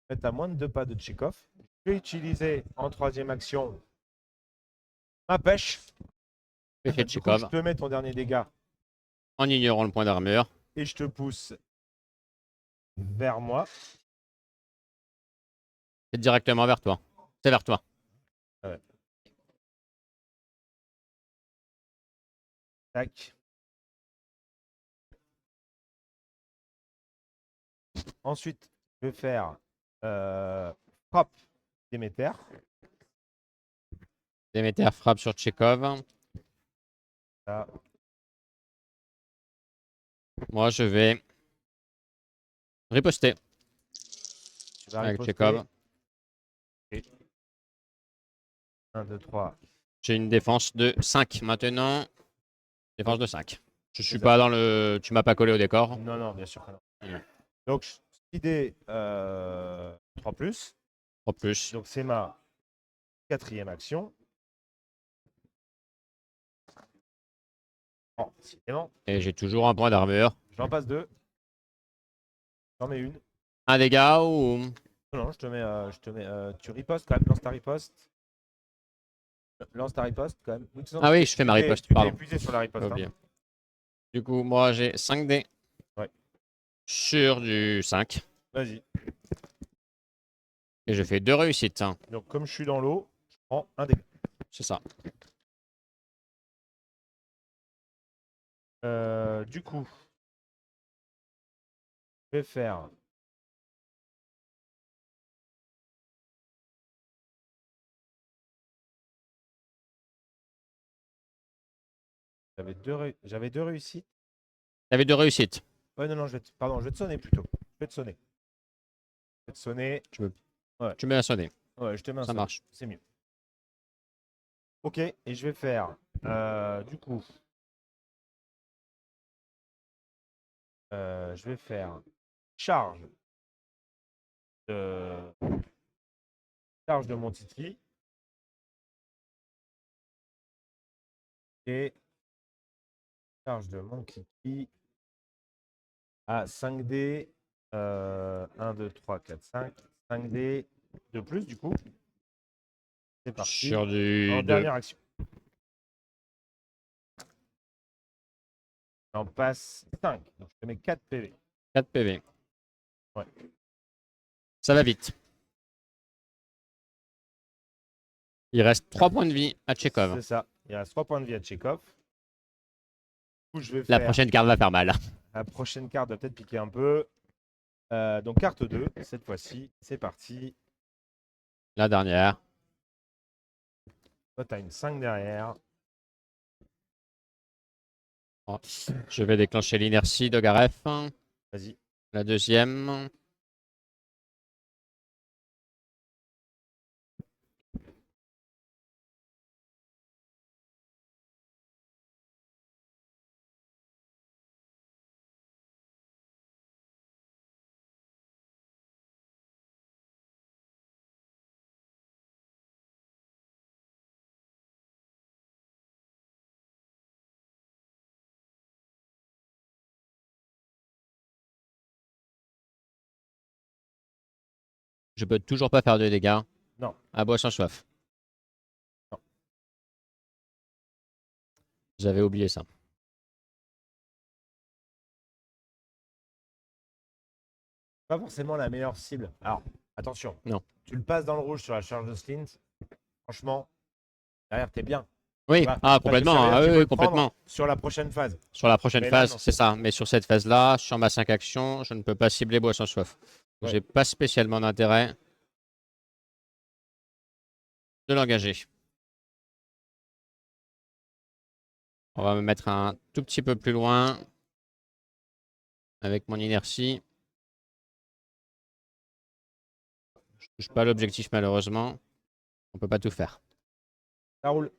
Faites à moins de 2 pas de Tchekhov. Je vais utiliser en troisième action ma pêche. Effet Du coup, je Tchekhov. te mets ton dernier dégât En ignorant le point d'armure. et je te pousse vers moi. C'est directement vers toi. C'est vers toi. Ouais. Tac. Ensuite, je vais faire frappe Déméter. Déméter frappe sur Tchekhov. Là. Moi, je vais riposter Tu vas avec riposter. Tchekhov. 1, 2, 3. J'ai une défense de 5 maintenant. Défense de 5. Je suis C'est pas ça. dans le... Tu m'as pas collé au décor. Non, non, bien sûr que non. Mm. Donc, idée 3 +. 3 plus. Donc, c'est ma quatrième action. Oh, décidément. Et j'ai toujours un point d'armure. J'en passe 2. J'en mets une. Un dégât ou... Non, non, tu ripostes quand même. Lance ta riposte. Lance ta riposte quand même. Oui, Ah oui, je fais ma riposte, Tu t'es pardon. épuisé sur la J'ai riposte. Hein. oublié. Du coup, moi, j'ai 5 dés. Ouais. Sur du 5. Vas-y. Et je fais 2 réussites. Donc, comme je suis dans l'eau, je prends un dégât. C'est ça. Du coup, je vais faire. J'avais deux réussites. T'avais 2 réussites. Ouais, non, non, pardon, je vais te sonner plutôt. Je vais te sonner. Je vais te sonner. Ouais. Tu mets à sonner. Ouais, je te mets un Ça sonne. marche. C'est mieux. Ok, et je vais faire. Du coup, je vais faire charge de, charge de mon Titi et charge de mon Kiki à 5D. 1, 2, 3, 4, 5. 5D de plus, du coup. C'est parti. Sur du En 2. dernière action. J'en passe 5. Donc je te mets 4 PV. 4 PV. Ouais. Ça va vite. Il reste 3 points de vie à Tchekhov. C'est ça. Il reste 3 points de vie à Tchekhov. Du coup, je vais La faire. prochaine carte va faire mal. La prochaine carte va peut-être piquer un peu. Donc carte 2, cette fois-ci. C'est parti. La dernière. Toi, tu as une 5 derrière. Oh. Je vais déclencher l'inertie de Gareth. Vas-y. La deuxième. Je peux toujours pas faire de dégâts. Non. À bois sans soif. Non. J'avais oublié ça. Pas forcément la meilleure cible. Alors, attention. Non. Tu le passes dans le rouge sur la charge de Slint. Franchement, derrière, t'es bien. Oui, Voilà. ah, Parce que ça complètement. veut dire Ah, que tu oui, peux oui, le prendre complètement. sur la prochaine phase. Sur la prochaine Mais là, phase, non. c'est ça. Mais sur cette phase-là, sur ma 5 actions, je ne peux pas cibler bois sans soif. Donc, Ouais. j'ai pas spécialement d'intérêt de l'engager. On va me mettre un tout petit peu plus loin avec mon inertie. touche pas l'objectif malheureusement. On peut pas tout faire. Ça roule.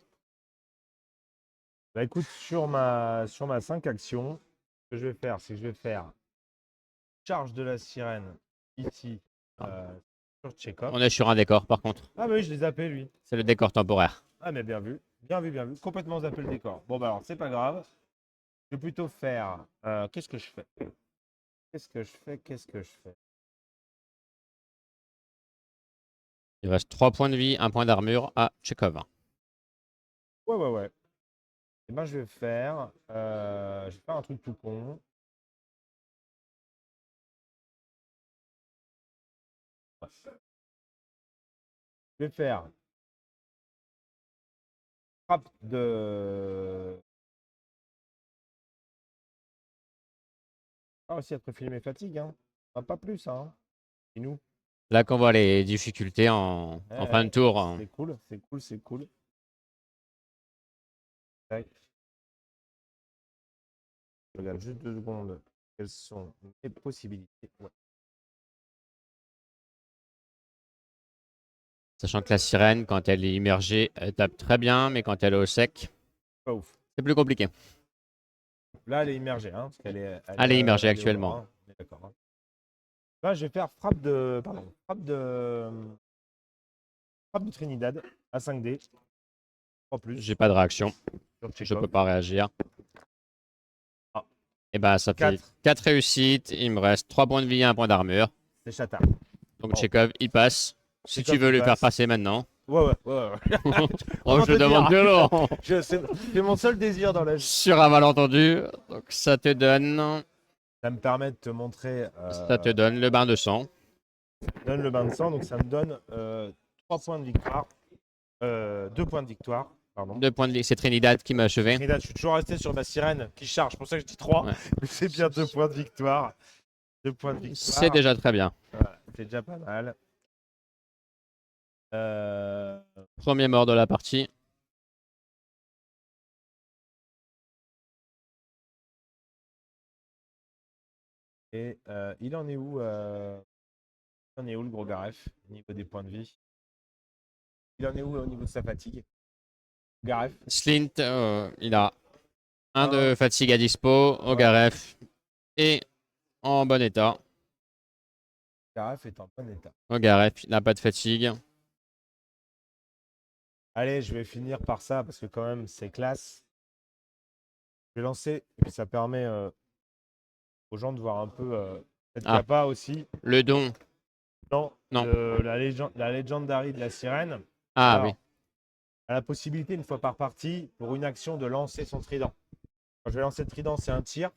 Bah écoute, sur ma 5 actions, ce que je vais faire, c'est que je vais faire charge de la sirène ici sur Tchekhov. On est sur un décor par contre. Ah bah oui, je l'ai zappé lui. C'est le décor temporaire. Ah mais bien vu, bien vu, bien vu. Complètement zappé le décor. Bon bah alors c'est pas grave. Je vais plutôt faire. Qu'est-ce que je fais? Qu'est-ce que je fais? Il reste 3 points de vie, 1 point d'armure à Tchekhov. Ouais. Et ben je vais faire un truc tout con. Je vais faire frappe de. Ah aussi être filé mes fatigues, hein. Ah, pas plus, hein. Et nous. Là qu'on voit les difficultés en fin de tour. C'est cool, c'est cool. Tac. Je regarde juste 2 secondes. Quelles sont mes possibilités? Ouais. Sachant que la sirène, quand elle est immergée, elle tape très bien, mais quand elle est au sec, Pas ouf. c'est plus compliqué. Là, elle est immergée, hein, parce qu'elle est. Elle est immergée elle est au actuellement. bord, hein. On est d'accord, hein. Là, je vais faire frappe de. Pardon. Frappe de Trinidad à 5D. En plus. J'ai pas de réaction. Sur Je Tchekhov. peux pas réagir. Ah. Et bah ça fait 4 réussites. Il me reste 3 points de vie et 1 point d'armure. C'est chata. Donc Oh. Tchekhov, il passe. Si Tchekhov, tu veux il lui faire passe. passer maintenant. Ouais. Oh, Comment je te demande dire de l'eau. C'est mon seul désir dans la vie. Sur un malentendu. Donc ça te donne. Ça me permet de te montrer. Ça te donne le bain de sang. Donne le bain de sang, donc ça me donne 3 points de victoire. 2 points de victoire. Pardon. 2 points de vie. C'est Trinidad qui m'a achevé. Trinidad, je suis toujours resté sur ma sirène qui charge. C'est pour ça que je dis 3. Ouais. Mais c'est bien 2 points de victoire. 2 points de victoire. C'est déjà très bien. Voilà, c'est déjà pas mal. Premier mort de la partie. Et il en est où le gros Garef au niveau des points de vie? Il en est où au niveau de sa fatigue? Garef? Slint, il a 1 de fatigue à dispo. Ogaref est en bon état. Garef est en bon état. Ogaref, il n'a pas de fatigue. Allez, je vais finir par ça parce que quand même c'est classe. Je vais lancer et puis ça permet aux gens de voir un peu cette capa aussi. Le don. Non. Non. La Legendary de la sirène. Ah Alors, oui. a la possibilité une fois par partie pour une action de lancer son trident. Quand je vais lancer le trident, c'est un tir.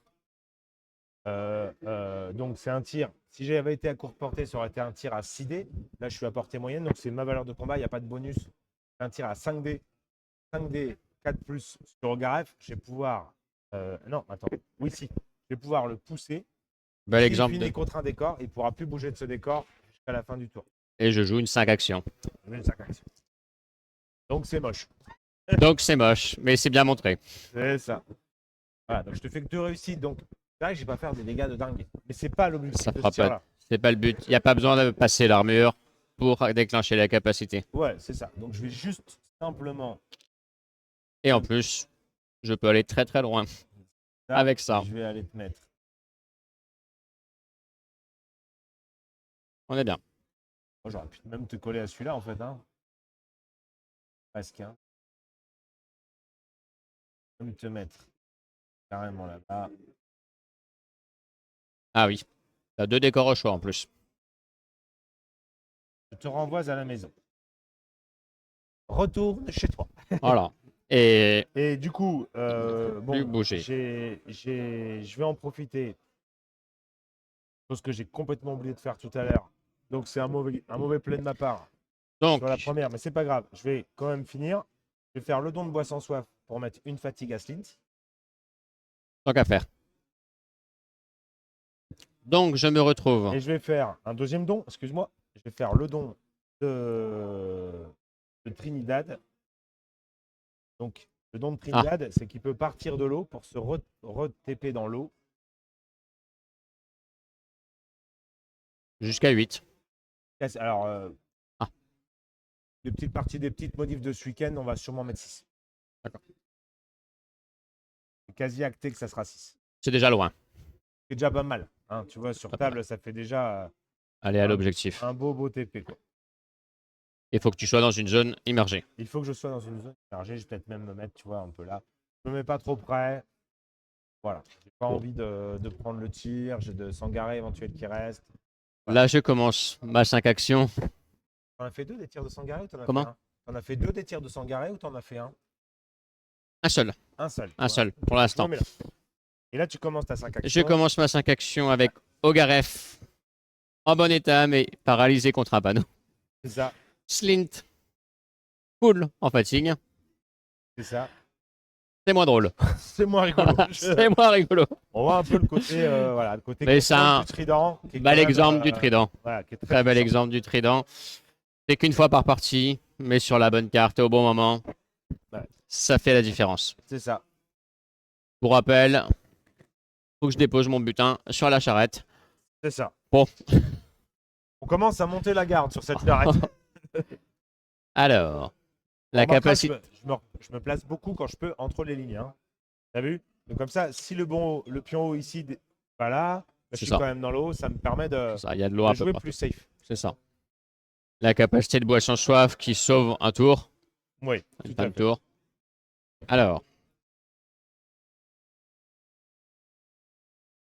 Donc c'est un tir. Si j'avais été à courte portée, ça aurait été un tir à 6D. Là, je suis à portée moyenne, donc c'est ma valeur de combat. Il n'y a pas de bonus. Un tir à 5D. 5D 4 plus sur Ogaref. Je vais pouvoir. Non, attends. Oui, si. Je vais pouvoir le pousser. Bel S'il exemple. finit contre un décor, il ne pourra plus bouger de ce décor jusqu'à la fin du tour. Et je joue une 5 actions. Une 5 actions. Donc c'est moche. Donc c'est moche, mais c'est bien montré. C'est ça. Voilà, donc je te fais que 2 réussites. Donc c'est vrai que je vais pas faire des dégâts de dingue. Mais c'est pas l'objectif Ça de fera ce tir-là. C'est pas le but. Il n'y a pas besoin de passer l'armure pour déclencher la capacité. Ouais, c'est ça. Donc je vais juste simplement. Et en plus, je peux aller très très loin Là, avec ça. Je vais aller te mettre. On est bien. Oh, j'aurais pu même te coller à celui-là en fait. Hein. Presque. Hein. Même te mettre carrément là-bas. Ah oui. T'as 2 décors au choix en plus. Je te renvoie à la maison. Retourne chez toi. Voilà. Et Et du coup, plus bon, bouger. je vais en profiter. Chose que j'ai complètement oublié de faire tout à l'heure. Donc c'est un mauvais play de ma part Donc, sur la première, mais c'est pas grave. Je vais quand même finir. Je vais faire le don de bois sans soif pour mettre une fatigue à Slint. tant qu'à faire. Donc, je me retrouve. Et je vais faire un deuxième don, excuse-moi. Je vais faire le don de Trinidad. Donc, le don de Trinidad, c'est qu'il peut partir de l'eau pour se re-TP dans l'eau. Jusqu'à 8. Alors, des petites parties, des petites modifs de ce week-end, on va sûrement mettre 6. D'accord. C'est quasi acté que ça sera 6. C'est déjà loin. C'est déjà pas mal. Hein, tu vois, sur Pas mal. table, ça fait déjà Aller à l'objectif. un beau TP. Quoi. Il faut que tu sois dans une zone immergée. Il faut que je sois dans une zone chargée. Je vais peut-être même me mettre, tu vois, un peu là. Je me mets pas trop près. Voilà. J'ai pas Bon. envie de prendre le tir. J'ai de Sangaré éventuel qui reste. Là, je commence ma 5 actions. T'en as fait 2 des tirs de Sangaré ou t'en as Comment fait un? T'en as fait 2 des tirs de Sangaré ou t'en as fait un? Un seul. Un seul. Un Voilà. seul, pour Je l'instant. me mets là. Et là, tu commences ta 5 actions. Je commence ma 5 actions avec Ogaref. En bon état, mais paralysé contre un panneau. C'est ça. Slint. Full en fatigue. C'est ça. C'est moins drôle. C'est moins rigolo. C'est moins rigolo. On voit un peu le côté, voilà, le côté Mais contrôle ça, du trident. Qui est Bel quand même, exemple du trident. Voilà, qui est très Très bel puissant. exemple du trident. C'est qu'une fois par partie, mais sur la bonne carte et au bon moment, Ouais. ça fait la différence. C'est ça. Pour rappel, faut que je dépose mon butin sur la charrette. C'est ça. Bon. On commence à monter la garde sur cette charrette. Alors, la Remarquera que capacité. je me place beaucoup quand je peux entre les lignes. Hein. T'as vu? Donc comme ça, si le pion haut ici, pas là, bah, je C'est suis ça. quand même dans l'eau, ça me permet de Ça, il y a de l'eau un peu jouer partout. plus safe. C'est ça. La capacité de boisson soif qui sauve un tour. Oui, tout Pas à le fait. tour. Alors.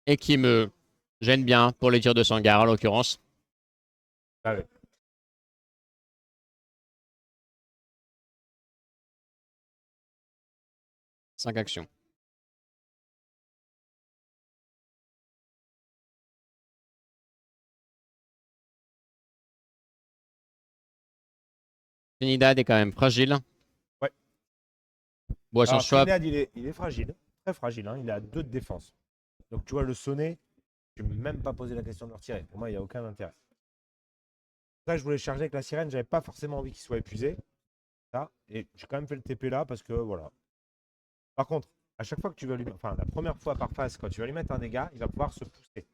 Et qui me gêne bien pour les tirs de Sangar en l'occurrence. Ah ouais. Cinq actions. Trinidad est quand même fragile. Ouais. Boisson Alors, soif. Trinidad, il est fragile, très fragile. Hein. Il a 2 de défense. Donc tu vois, le sonner, je ne vais même pas poser la question de le retirer. Pour moi, il n'y a aucun intérêt. Ça, je voulais charger avec la sirène, j'avais pas forcément envie qu'il soit épuisé. Ça. Et j'ai quand même fait le TP là parce que voilà. Par contre, à chaque fois que tu vas lui enfin la première fois par phase, quand tu vas lui mettre un dégât, il va pouvoir se pousser.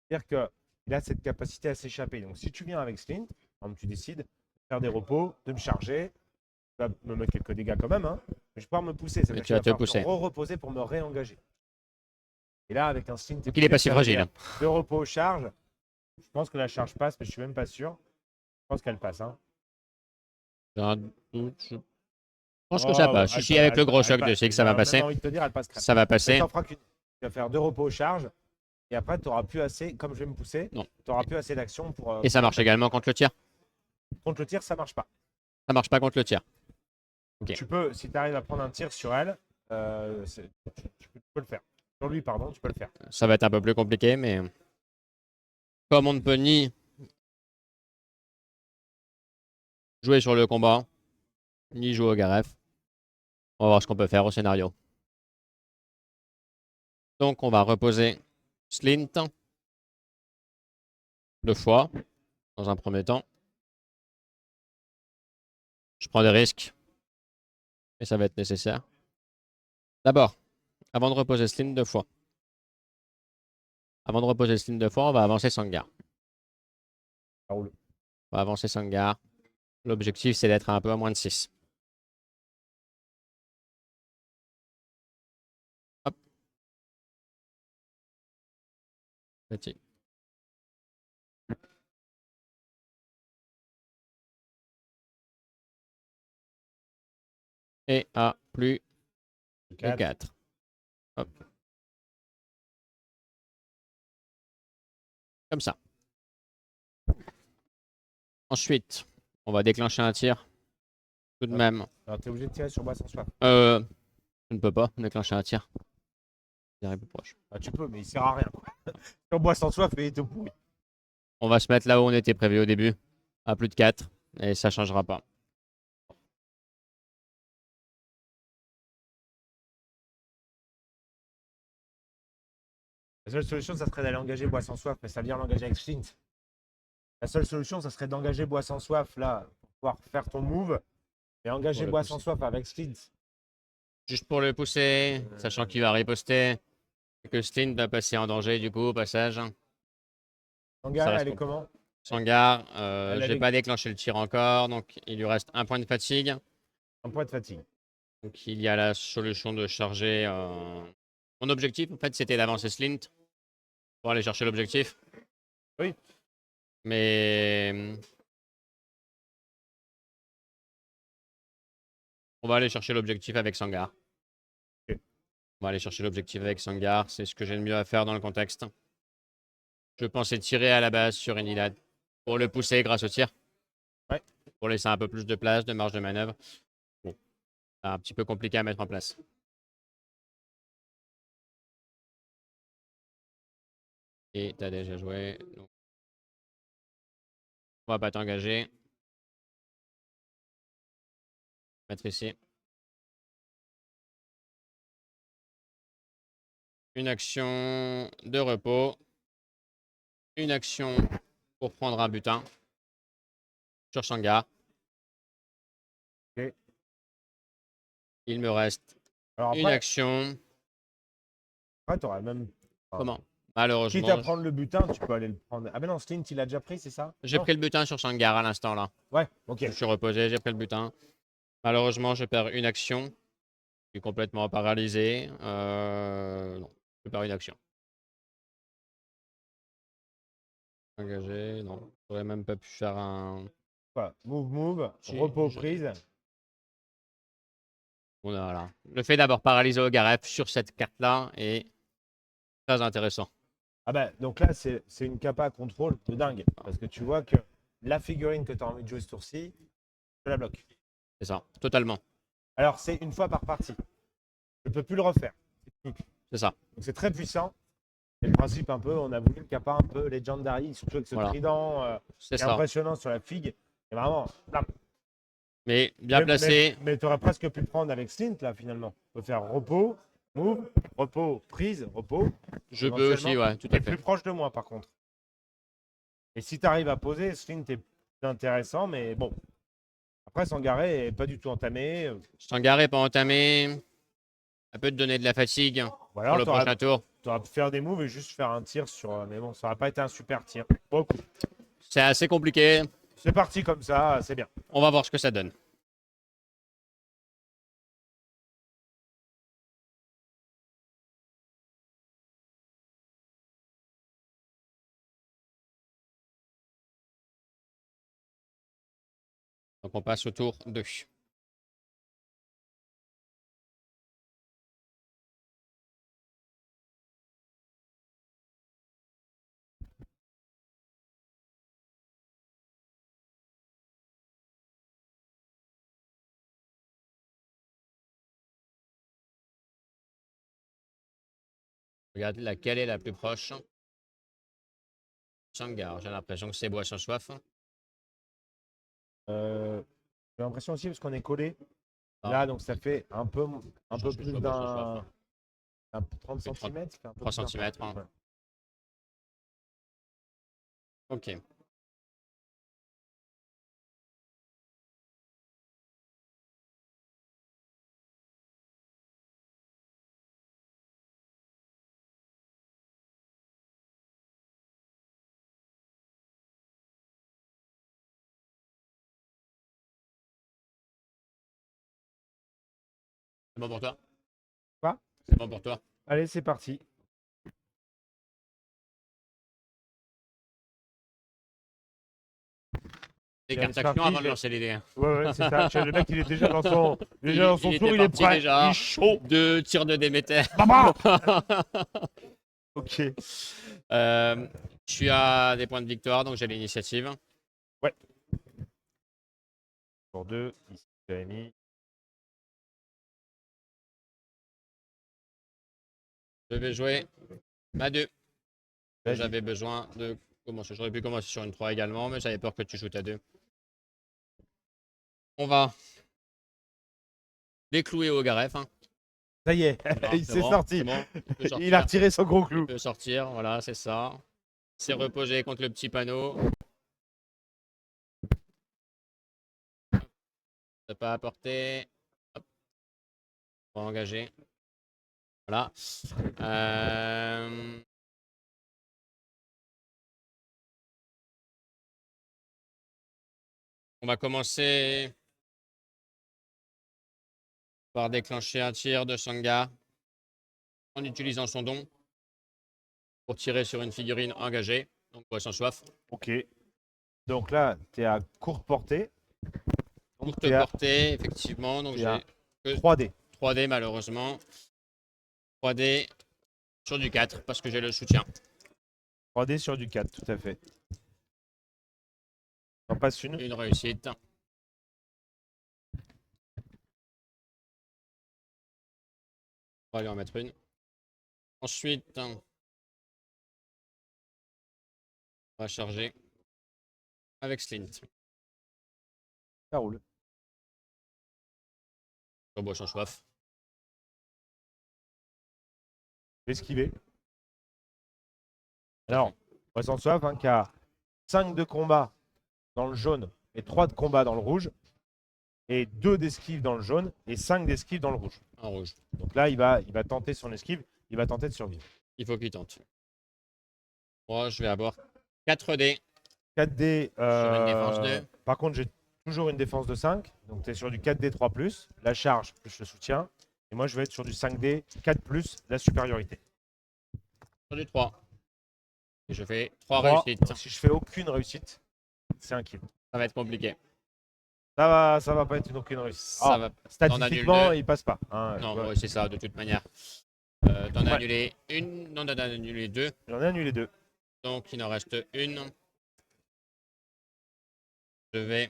C'est-à-dire qu'il a cette capacité à s'échapper. Donc si tu viens avec Slint, par exemple, tu décides de faire des repos, de me charger, tu vas me mettre quelques dégâts quand même, hein, mais je vais pouvoir me pousser. Ça veut Mais dire tu qu'il vas va te falloir pousser. reposer pour me réengager. Et là, avec un Slint, Donc il est pas si fragile. de repos charge, je pense que la charge passe, mais je suis même pas sûr. Je pense qu'elle passe. Hein. J'ai un doute. Je pense que Oh, ça passe. elle Si, pa- avec elle le pa- gros elle choc, pa- je sais que ça va j'ai passer. même envie de te dire, elle passe crème. Ça va Mais passer. t'en feras qu'une. Tu vas faire 2 repos charge. Et après, tu n'auras plus assez, comme je vais me pousser, Non. tu n'auras plus assez d'action pour. Et ça marche également contre le tir. Contre le tir, ça marche pas. Ça marche pas contre le tir. Donc, Ok. tu peux, si tu arrives à prendre un tir sur elle, tu peux le faire. Sur lui, pardon, tu peux le faire. Ça va être un peu plus compliqué, mais comme on ne peut ni jouer sur le combat, ni jouer au Garef, on va voir ce qu'on peut faire au scénario. Donc on va reposer Slint 2 fois dans un premier temps. Je prends des risques et ça va être nécessaire. D'abord, avant de reposer Slint 2 fois. Avant de reposer Slint 2 fois, on va avancer Sangar. Ça roule. On va avancer Sangar. L'objectif, c'est d'être à un peu à moins de 6. Hop. Petit. Et à plus de 4. Hop. Comme ça. Ensuite, on va déclencher un tir. Tout de même. Alors, tu es obligé de tirer sur bois sans soif. Je ne peux pas déclencher un tir. J'irai plus proche. Ah, tu peux, mais il sert à rien. Quoi. Sur bois sans soif, il est tout pourri. On va se mettre là où on était prévu au début. À plus de 4. Et ça ne changera pas. La seule solution, ça serait d'aller engager bois sans soif, mais ça veut dire l'engager avec Slint. La seule solution, ça serait d'engager bois sans soif là, pour pouvoir faire ton move, et engager Pour le bois pousser. sans soif avec Slint. Juste pour le pousser, sachant qu'il va riposter. Et que Slint va passer en danger du coup au passage. Ça Sangaré, reste elle est bon. comment? Sangar, Elle j'ai avait- pas déclenché le tir encore, donc il lui reste un point de fatigue. Un point de fatigue. Donc il y a la solution de charger. Mon objectif, en fait, c'était d'avancer Slint pour aller chercher l'objectif. Oui. Mais on va aller chercher l'objectif avec Sangar. Ok. On va aller chercher l'objectif avec Sangar, c'est ce que j'ai de mieux à faire dans le contexte. Je pensais tirer à la base sur Enilad pour le pousser grâce au tir. Ouais. Pour laisser un peu plus de place, de marge de manœuvre. Bon, c'est un petit peu compliqué à mettre en place. Et t'as déjà joué. Donc, on va pas t'engager. Mettre ici. Une action de repos. Une action pour prendre un butin. Sur Sangar. Ok. Il me reste Alors une après, action. t'aurais même. Enfin, Comment? quitte à Malheureusement, prendre le butin, tu peux aller le prendre. Ah, mais non, Slint, il a déjà pris, c'est ça? j'ai Non. pris le butin sur Sangar à l'instant là. Ouais, ok. Je suis reposé, j'ai pris le butin. Malheureusement, je perds une action. Je suis complètement paralysé. Non, je perds une action. Engagé, non. J'aurais même pas pu faire un. Voilà. Move, Si, repos, je- prise. Voilà. Le fait d'avoir paralysé Ogaref sur cette carte-là est très intéressant. Ah bah, donc là, c'est une capa à contrôle de dingue. Parce que tu vois que la figurine que tu as envie de jouer ce tour-ci, je la bloque. C'est ça, totalement. Alors, c'est une fois par partie. Je ne peux plus le refaire. C'est ça. Donc, c'est très puissant. Et le principe, un peu, on a voulu le capa un peu legendary, surtout avec ce Voilà. trident C'est qui est ça. impressionnant sur la figue. Et vraiment, blam. Mais bien placé. Mais tu aurais presque pu prendre avec Slint, là, finalement. On peut faire repos, move, repos, prise, repos. Je peux aussi, éventuellement. ouais, tout à Et plus fait. proche de moi, par contre. Et si tu arrives à poser, Slint est plus intéressant, mais bon. Après, Sangaré est pas du tout entamé. Sangaré pas entamé. Ça peut te donner de la fatigue Ou pour alors, le prochain tour. tu aurais pu faire des moves et juste faire un tir sur. Mais bon, ça n'aurait pas été un super tir. Bon, écoute, C'est assez compliqué. c'est parti comme ça, c'est bien. On va voir ce que ça donne. Donc on passe au tour 2. Regarde laquelle est la plus proche. Sangar, j'ai l'impression que c'est boisson soif. J'ai l'impression aussi parce qu'on est collé. Ah. Là, donc ça fait un peu Je pense que plus c'est boisson soif, d'un 30 Oui, 30 cm. 3 cm. Ok. C'est bon pour toi? Quoi? C'est bon pour toi? Allez, c'est parti. Des Il cartes c'est action parti, avant de lancer les dés. Ouais, c'est ça. Le mec, il est déjà dans son, Il tour, était il est parti prêt. déjà. Il est chaud. 2 tirs de Déméter. Baba Ok. Tu as des points de victoire, donc j'ai l'initiative. Pour 2, ici, j'avais mis. Je vais jouer ma 2. Vas-y. J'avais besoin de commencer. J'aurais pu commencer sur une 3 également, mais j'avais peur que tu joues ta 2. On va déclouer au Garef. Hein. Ça y est, Voilà, il c'est s'est bon, sorti. c'est bon, il peut Il a sortir. retiré son gros Il clou. peut sortir, voilà, c'est ça. C'est reposé contre le petit panneau. Ça pas apporté. Hop. On va engager. Voilà. On va commencer par déclencher un tir de Sangha en utilisant son don pour tirer sur une figurine engagée, donc boisson soif. Ok. Donc là, tu es à courte portée. Donc Courte tu es à portée, effectivement, donc t'es à j'ai que 3D. 3D malheureusement. 3D sur du 4 parce que j'ai le soutien. 3D sur du 4, tout à fait. T'en passes une. Une réussite. On va lui en mettre une. Ensuite, on va charger avec Slint Ça roule. sur boisson soif. Je vais esquiver. Alors, Boisson Soif qui a 5 de combat dans le jaune et 3 de combat dans le rouge. Et 2 d'esquive dans le jaune et 5 d'esquive dans le rouge. En rouge. Donc là, il va tenter son esquive. Il va tenter de survivre. Il faut qu'il tente. Moi, je vais avoir 4D 4D. sur une défense 2. Par contre, j'ai toujours une défense de 5. Donc tu es sur du 4D 3+, la charge plus le soutien. Et moi, je vais être sur du 5D 4+, la supériorité. Sur du 3. Et je fais 3 3. réussites. Donc, si je fais aucune réussite, c'est un kill. Ça va être compliqué. Ça va pas être aucune réussite. Ça Ah, va. statistiquement, T'en annules il passe pas. Hein, Non, ouais. ouais, c'est ça, de toute manière. T'en as Ouais. annulé une, non, t'en as annulé 2. J'en ai annulé 2. Donc, il en reste une. Je vais.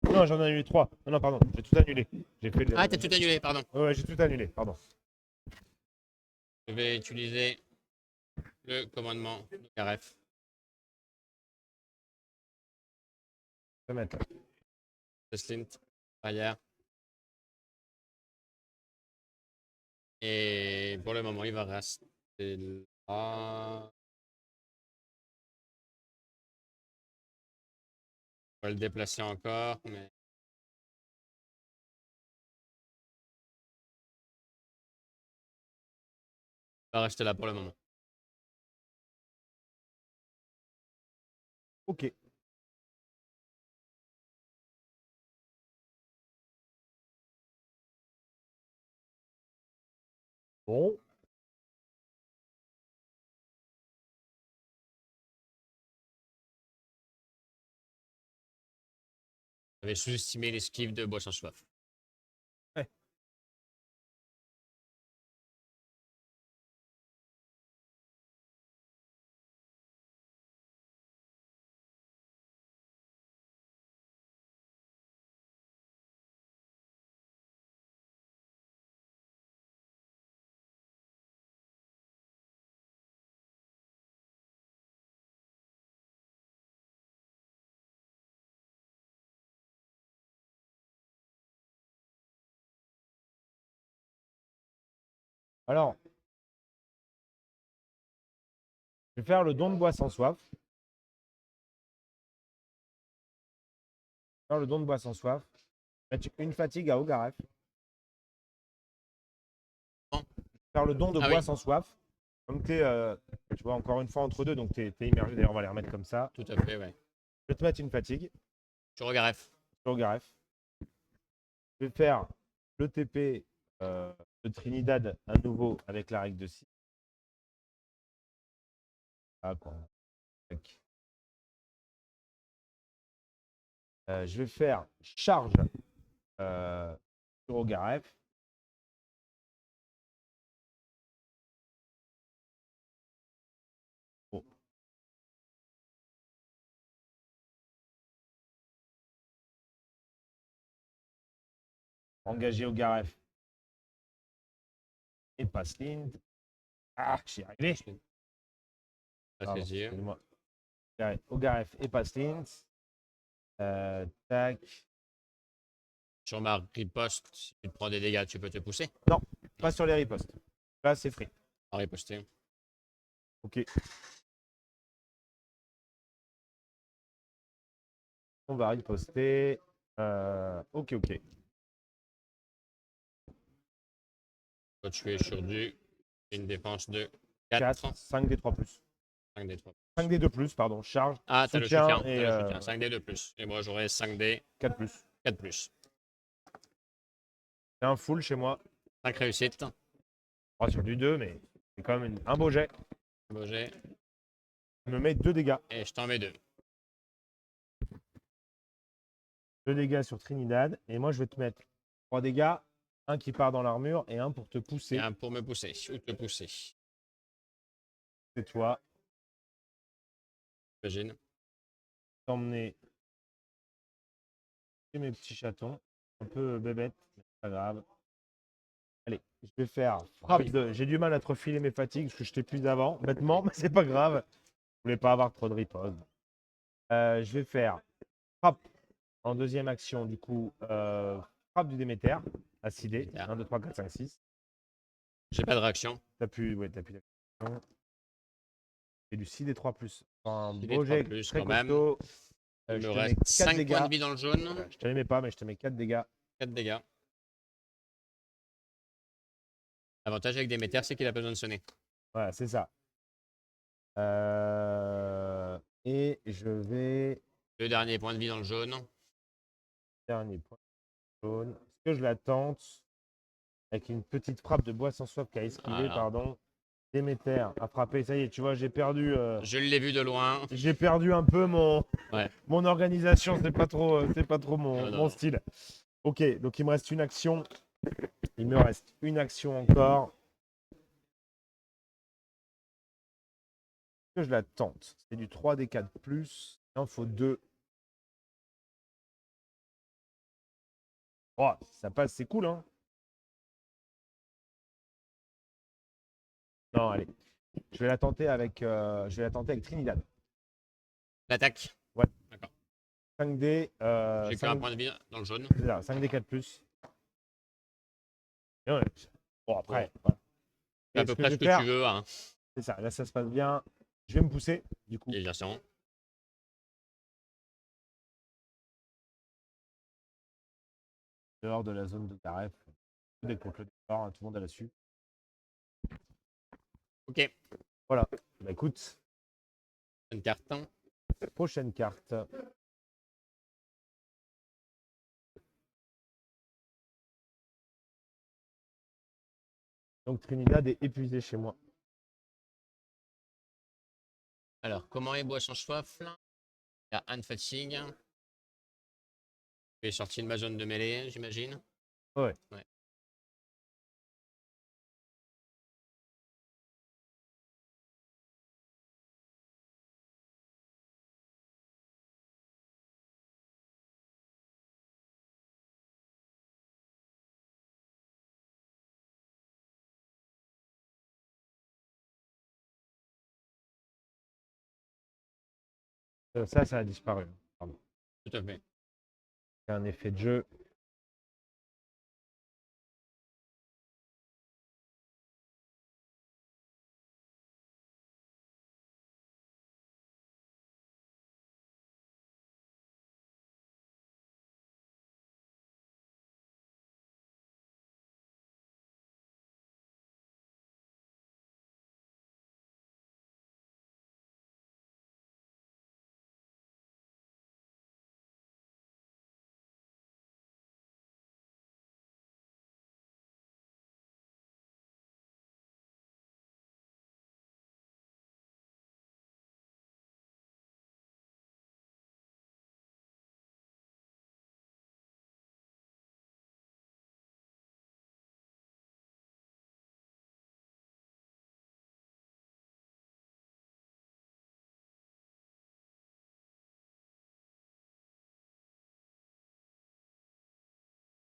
Non, j'en ai annulé 3. Non, pardon, j'ai tout annulé. J'ai fait le... Ah, t'as tout annulé, pardon. Ouais, j'ai tout annulé, pardon. Je vais utiliser le commandement de RF. Je vais mettre là. De Slint, arrière. Et pour le moment, il va rester là. On va le déplacer encore, mais. Il va rester là pour le moment. Ok. Bon. J'avais sous-estimé l'esquive de boisson soif. Ouais. Alors, je vais faire le don de bois sans soif. Faire le don de bois sans soif. Mettre une fatigue à Ogaref. Faire le don de Ah bois oui. sans soif. Comme tu es, tu vois, encore une fois entre deux, donc tu es immergé. D'ailleurs, on va les remettre comme ça. Tout à fait, ouais. Je vais te mettre une fatigue Je regarde F. sur Ogaref. Je vais faire le TP de Trinidad à nouveau avec la règle de 6. Ah, quoi. Tac. Je vais faire charge sur Ogaref. Oh. Engager Ogaref. Et pas Slint. Ah, j'y arrivé. À Pardon, saisir. excuse-moi. Ogaref et pas Slint. Tac. Sur ma riposte, si tu te prends des dégâts, tu peux te pousser. Pas sur les ripostes. Là, c'est free. À riposter. Ok. On va riposter. Ok. Toi, tu es sur une défense de 4. 4, 5 des 3+. 5D 3. 5D de plus, pardon. Charge, Ah, t'as le soutien soutien. et T'as le soutien. 5D de plus. Et moi, j'aurai 5D 4 plus. 4 plus. C'est un full chez moi. 5 réussites. On sur du 2, mais c'est quand même un beau jet. Beau jet. Je me mets 2 dégâts. Et je t'en mets 2. 2 dégâts sur Trinidad. Et moi, je vais te mettre 3 dégâts. Un qui part dans l'armure et un pour te pousser. Et un pour me pousser. Ou te pousser. C'est toi. J'imagine. T'emmener chez mes petits chatons. Un peu bébête, mais c'est pas grave. Allez, je vais faire frappe oui. de. J'ai du mal à te refiler mes fatigues parce que je t'ai plus d'avant, bêtement, mais c'est pas grave. Je voulais pas avoir trop de riposte. Je vais faire frappe en deuxième action, du coup, frappe du Déméter, acidé. 1, 2, 3, 4, 5, 6. J'ai pas de réaction. T'as plus d'action. Et du 6 des 3 plus. Un 6 des beau 3 jet plus, très quand même. costaud. Il Je me te mets reste 4 5 dégâts. points de vie dans le jaune. Je te les mets pas, mais je te mets 4 dégâts. 4 dégâts. L'avantage avec Déméter, c'est qu'il a besoin de sonner. Voilà, c'est ça. Et je vais. Le dernier point de vie dans le jaune. Dernier point jaune. Est-ce que je la tente avec une petite frappe de bois sans soif qui a esquivé, Voilà. pardon. Déméter a frappé. Ça y est, tu vois, j'ai perdu. Je l'ai vu de loin. J'ai perdu un peu Ouais. mon organisation. C'est pas trop mon, Non, non, mon non. style. Ok, donc il me reste une action. Il me reste une action encore. Est-ce que je la tente? C'est du 3d4 plus. Il en faut 2. Oh, ça passe, c'est cool, hein? Non, allez. Je vais la tenter avec Trinidad. L'attaque. 5D. J'ai qu'un point de vie dans le jaune. 5D 4 plus. Et ouais. Bon, après. Bon. Voilà. C'est à Et peu ce que près je ce vais que faire, tu veux. Hein. c'est ça. Là, ça se passe bien. Je vais me pousser, du coup. Évidemment. Dehors de la zone de Taref. Dès contre le départ, hein, tout le monde a là-dessus. Ok. Voilà. Bah écoute, Une carte. prochaine carte. Donc Trinidad est épuisé chez moi. Alors, comment est Boisson Soif là? Il y a Anne Fatigue. Je suis sorti de ma zone de mêlée, j'imagine. Ouais. Ça a disparu. Pardon. Tout à fait. C'est un effet de jeu.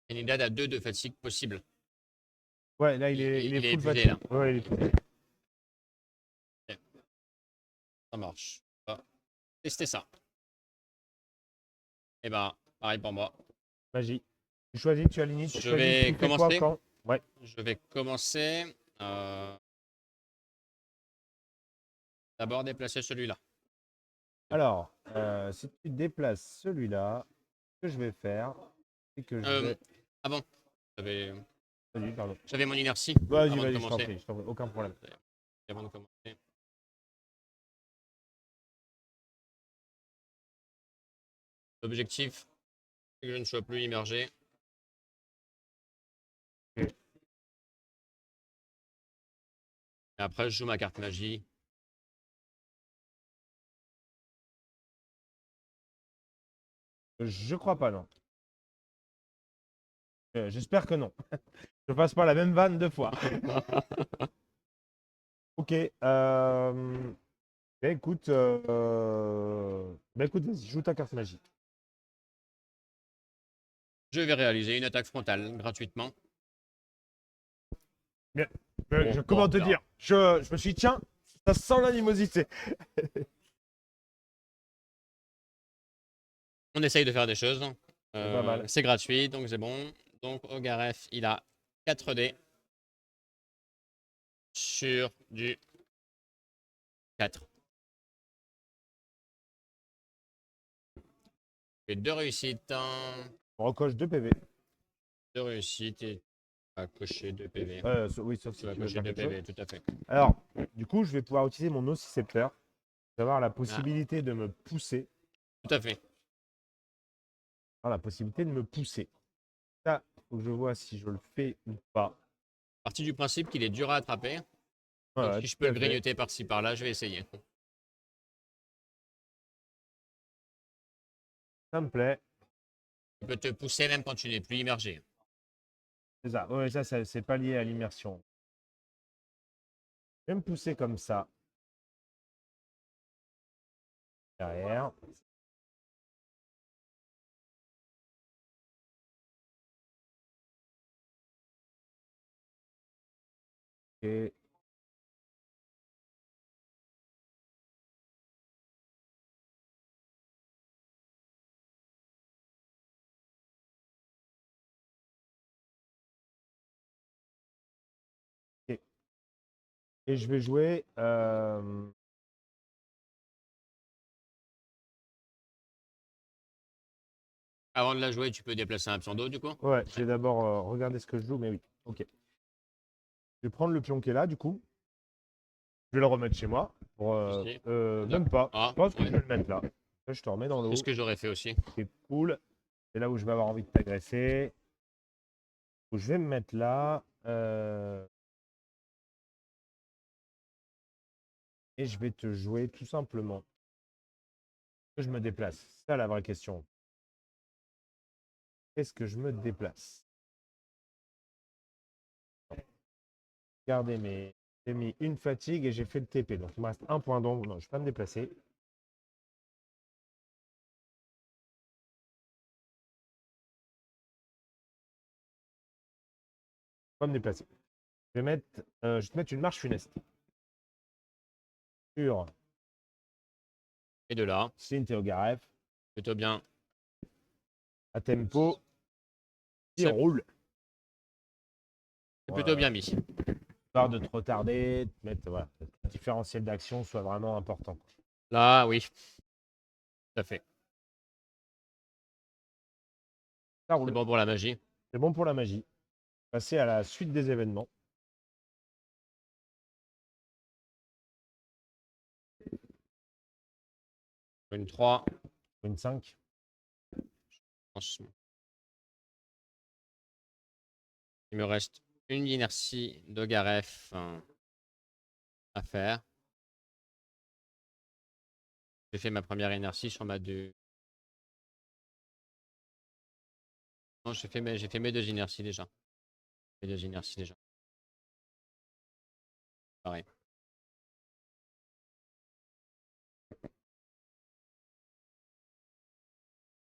Trinidad a 2 de fatigue possible. Ouais, là, il est Il est full épuisé, fatigue. Ouais, il est épuisé. Ça marche. On va tester ça. Et ben, pareil pour moi. Magie. Tu choisis, tu alignes, tu Je choisis, vais tu fais quoi commencer. quand? Ouais. Je vais commencer. D'abord déplacer celui-là. Alors, si tu déplaces celui-là, ce que je vais faire, c'est que je vais. Avant, j'avais Vas-y, pardon. j'avais mon inertie Vas-y, avant de vas-y, je t'en commencer. prie, aucun problème. Avant de commencer. L'objectif, c'est que je ne sois plus immergé. Ok. Et après, je joue ma carte magie. Je crois pas, non. J'espère que non. Je passe pas la même vanne 2 fois. Ok. Écoute, écoute, vas-y, joue ta carte magique. Je vais réaliser une attaque frontale gratuitement. Bien. Bon, Comment bon, te on verra. dire? Je me suis dit, tiens, ça sent l'animosité. On essaye de faire des choses. C'est pas mal. C'est gratuit, donc c'est bon. Donc Ogaref, il a 4 dés sur du 4. Et 2 réussites. On recoche 2 PV. 2 réussites et tu vas cocher 2 PV. Oui, sauf si Tu vas tu veux cocher faire 2 quelque chose. PV, tout à fait. Alors, du coup, je vais pouvoir utiliser mon nocicepteur. Avoir la Ah, possibilité de me pousser. tout à fait. La possibilité de me pousser. Ça, faut que je vois si je le fais ou pas. Partie du principe qu'il est dur à attraper. Donc Voilà, si je tout peux à le fait. grignoter par-ci par-là, je vais essayer. Ça me plaît. Tu peux te pousser même quand tu n'es plus immergé. C'est ça. Ouais, ça, c'est pas lié à l'immersion. Je vais me pousser comme ça. Derrière. Et ok. Et je vais jouer. Avant de la jouer, tu peux déplacer un pseudo du coup. Ouais, je vais d'abord regarder ce que je joue, mais oui. Ok. Je vais prendre le pion qui est là, du coup. Je vais le remettre chez moi. Ici. Même pas. Ah, Je pense que ouais. je vais le mettre là. Là, je te remets dans C'est l'eau. ce que j'aurais fait aussi. C'est cool. C'est là où je vais avoir envie de t'agresser. Donc, je vais me mettre là. Et je vais te jouer tout simplement. Que je me déplace. C'est ça la vraie question. Est-ce que je me déplace? Regardez, j'ai mis une fatigue et j'ai fait le TP. Donc il me reste un point d'ombre. Non, je ne vais pas me déplacer. Pas me déplacer. Je vais te mettre une marche funeste. Sur Et de là, Slint et Ogaref. plutôt bien. À tempo. Qui C'est roule. plutôt bien mis. Histoire de te retarder, de mettre, voilà, que le différentiel d'action soit vraiment important. Là, oui. Tout à fait. Ça C'est roule. bon pour la magie. C'est bon pour la magie. Passer à la suite des événements. Une 3. Une 5. Il me reste une inertie de Garef à faire. J'ai fait ma première inertie sur ma 2. Non, j'ai fait mes 2 inerties déjà. Mes 2 inerties déjà. Pareil.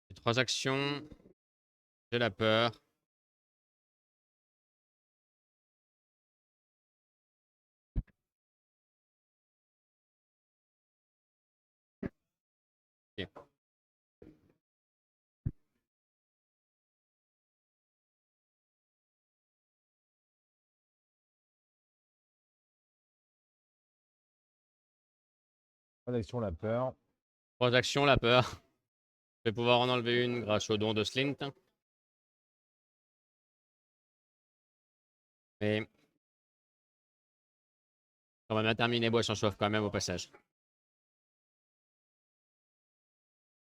J'ai 3 actions. J'ai la peur. Ok. Pas d'action, la peur. 3 actions, la peur. Je vais pouvoir en enlever une grâce au don de Slint. Mais on va bien terminer boisson chauffe quand même au passage.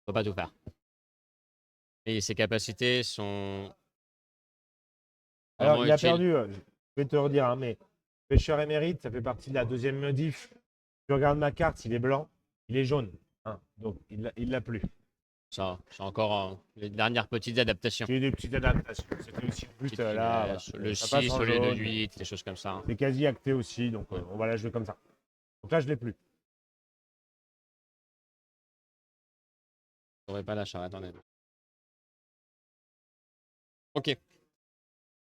Faut pas tout faire. Et ses capacités sont Alors, vraiment il a utiles. perdu, je vais te le redire, hein, mais pêcheur émérite, ça fait partie de la deuxième modif. Tu regardes ma carte, il est blanc, il est jaune. Hein, donc, il l'a plus. Ça, c'est encore les dernières petites adaptations. J'ai eu des petites adaptations. C'était aussi le but Petites là. Voilà. finesses, le Ça passe 6 en au lieu de jaune. 8, des choses comme ça. C'est quasi acté aussi, donc Ouais. on va la jouer comme ça. Donc là, je l'ai plus. Je n'aurais pas la charrette en elle. Ok.